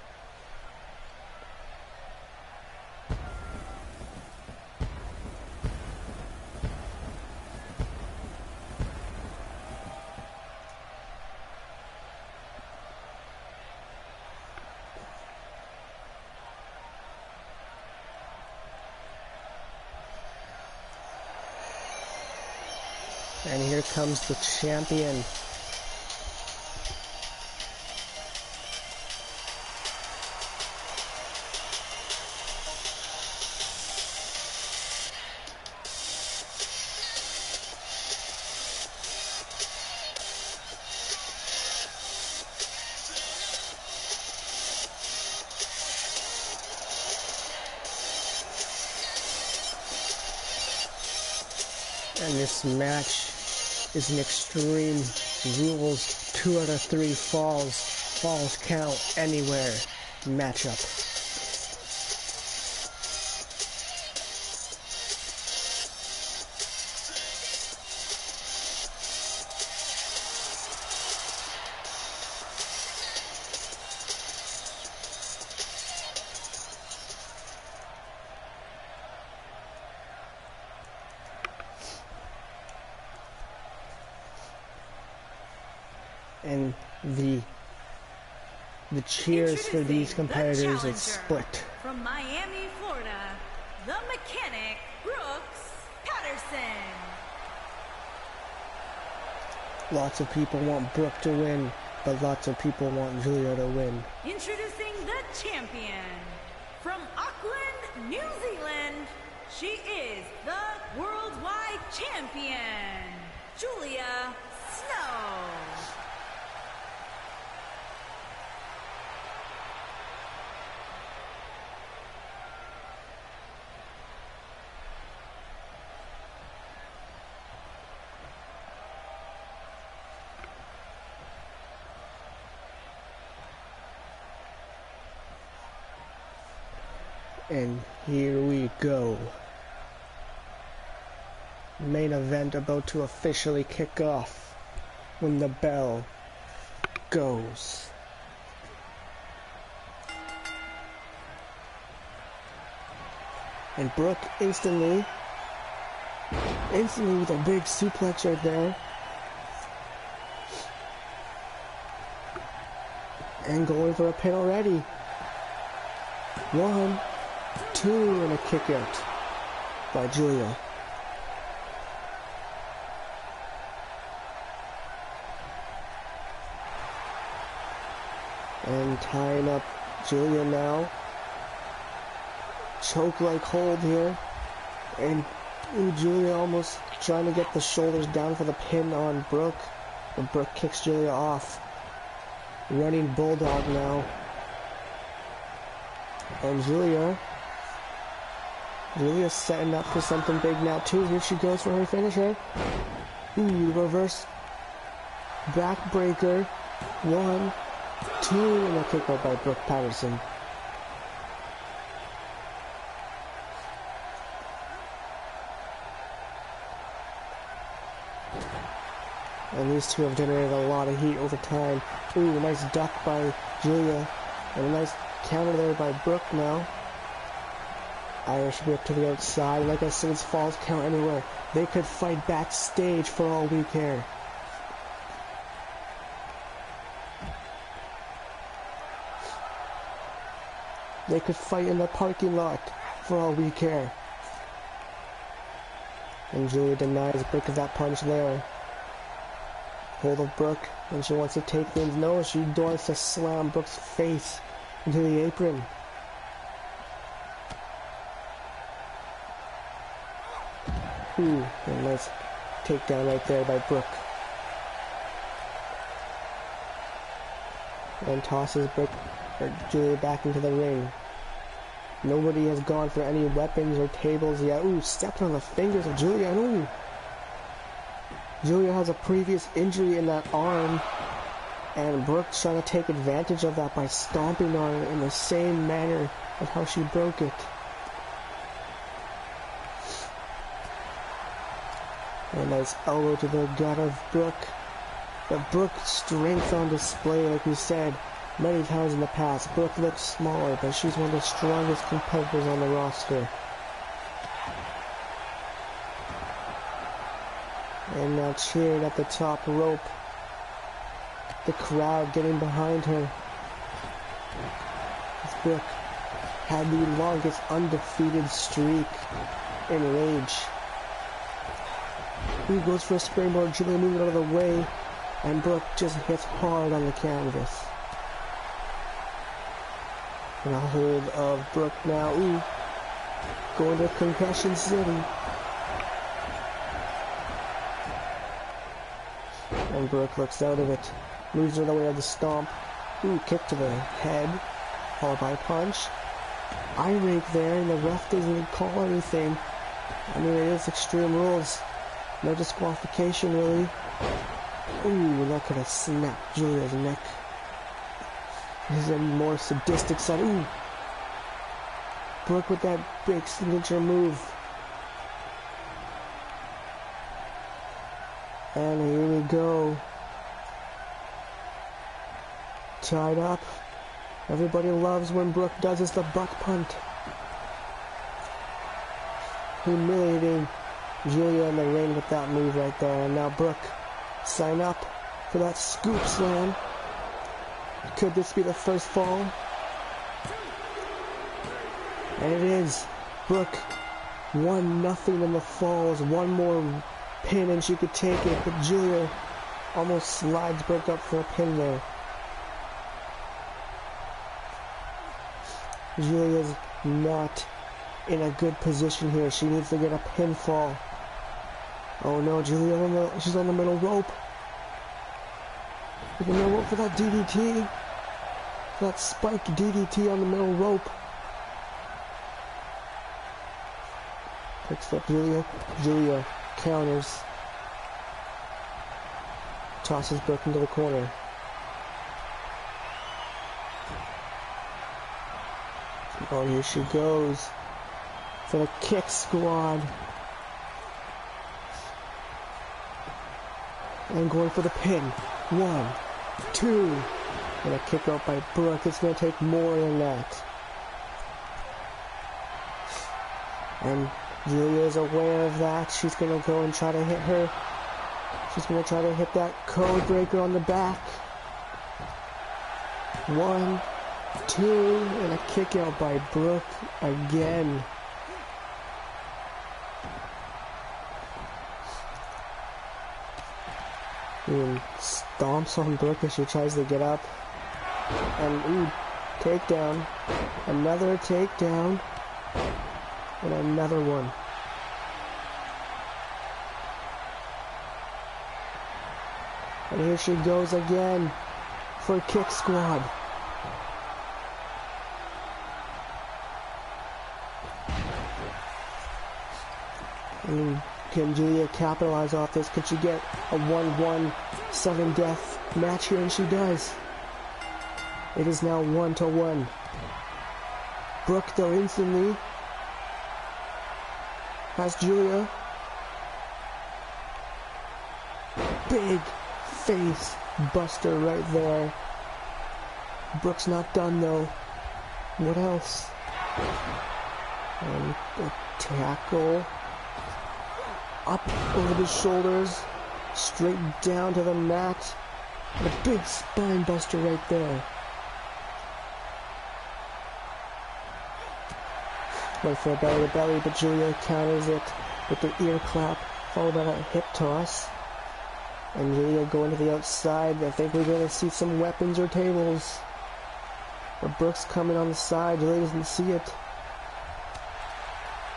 And here comes the champion. And this match is an Extreme Rules 2 out of 3 falls count anywhere matchup. And the cheers for these competitors is split. From Miami, Florida, the Mechanic, Brooks Patterson. Lots of people want Brooke to win, but lots of people want Julia to win. Introducing the champion. From Auckland, New Zealand, she is the Worldwide Champion, Julia Snow. And here we go. Main event about to officially kick off when the bell goes. And Brooke instantly with a big suplex right there. And going for a pin already. 1, 2, and a kick out by Julia. And tying up Julia now. Choke-like hold here. And Julia almost trying to get the shoulders down for the pin on Brooke. But Brooke kicks Julia off. Running Bulldog now. And Julia's setting up for something big now too. Here she goes for her finisher. Reverse backbreaker. 1, 2, and a kick out by Brooke Patterson. And these two have generated a lot of heat over time. A nice duck by Julia. And a nice counter there by Brooke now. Irish whip to the outside. Like I said, it's falls count anywhere. They could fight backstage for all we care. They could fight in the parking lot for all we care. And Julia denies Brooke of that punch there. Hold of Brooke, and she wants to take things. No, she wants to slam Brooke's face into the apron. A nice takedown right there by Brooke. And tosses Julia back into the ring. Nobody has gone for any weapons or tables yet. Stepped on the fingers of Julia. Julia has a previous injury in that arm, and Brooke's trying to take advantage of that by stomping on it in the same manner of how she broke it. A nice elbow to the gut of Brooke. But Brooke's strength on display, like we said many times in the past. Brooke looks smaller, but she's one of the strongest competitors on the roster. And now cheered at the top rope. The crowd getting behind her. As Brooke had the longest undefeated streak in Rage. He goes for a springboard, Julia moving out of the way, and Brooke just hits hard on the canvas. And a hold of Brooke now. Going to Concussion City. And Brooke looks out of it. Moves her the way of the stomp. Kick to the head. Followed by a punch. Eye rake there, and the ref doesn't call anything. I mean, it is Extreme Rules. No disqualification, really. That could have snapped Julia's neck. This is a more sadistic side. Brooke with that big signature move. And here we go. Tied up. Everybody loves when Brooke does this, the buck punt. Humiliating Julia in the ring with that move right there. And now Brooke, sign up for that scoop slam. Could this be the first fall? And it is. Brooke 1-0 in the falls. One more pin and she could take it, but Julia almost slides Brooke up for a pin there. Julia's not in a good position here. She needs to get a pinfall. Oh no, Julia she's on the middle rope. You can rope for that DDT. That spike DDT on the middle rope. Picks up Julia. Julia counters. Tosses Brooke into the corner. Oh, here she goes for the kick squad. And going for the pin. 1, 2. And a kick out by Brooke. It's going to take more than that. And Julia is aware of that. She's going to go and try to hit her. She's going to try to hit that code breaker on the back. 1, 2. And a kick out by Brooke again. And stomps on Brooke as she tries to get up. And takedown. Another takedown. And another one. And here she goes again for kick squad. And can Julia capitalize off this? Can she get a 1-1 sudden death match here? And she does. It is now 1-1. Brooke, though, instantly has Julia. Big face buster right there. Brooke's not done, though. What else? And a tackle. Up over the shoulders, straight down to the mat, and a big spine buster right there. Went for a belly to belly, but Julia counters it with the ear clap, followed by a hip toss. And Julia going to the outside. I think we're going to see some weapons or tables. But Brooke's coming on the side. Julia doesn't see it.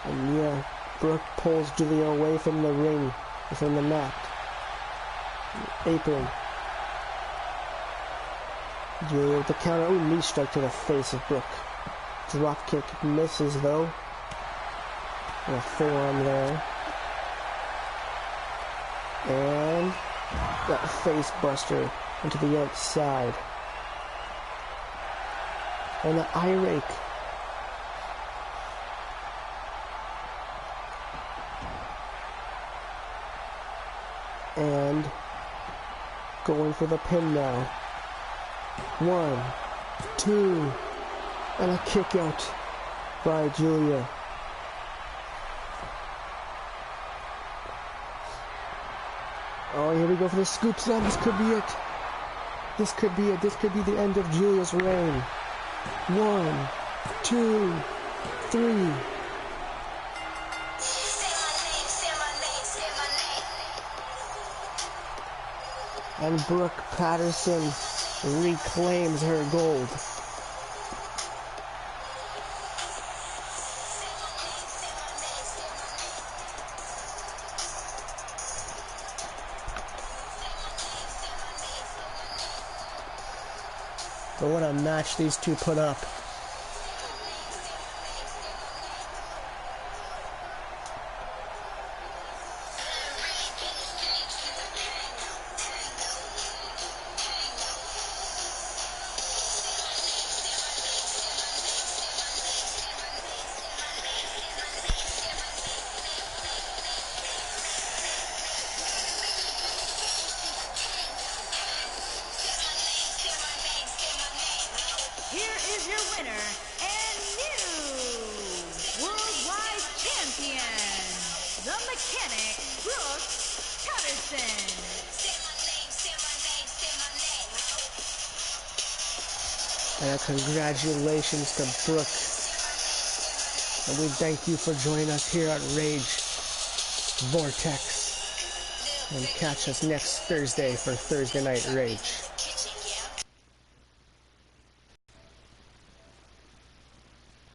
And yeah, Brooke pulls Julia away from the ring, from the mat. Apron. Julia with the counter. Ooh, knee strike to the face of Brooke. Drop kick misses though. And a forearm there. And that face buster into the outside. And an eye rake. And going for the pin now. 1, 2, and a kick out by Julia. Oh, here we go for the scoop slam. This could be it. This could be it. This could be the end of Julia's reign. 1, 2, 3. And Brooke Patterson reclaims her gold. But what a match these two put up. Here is your winner and new worldwide champion, the mechanic Brooke Patterson. And congratulations to Brooke. And we thank you for joining us here at RWA Vortex. And catch us next Thursday for Thursday Night Rage.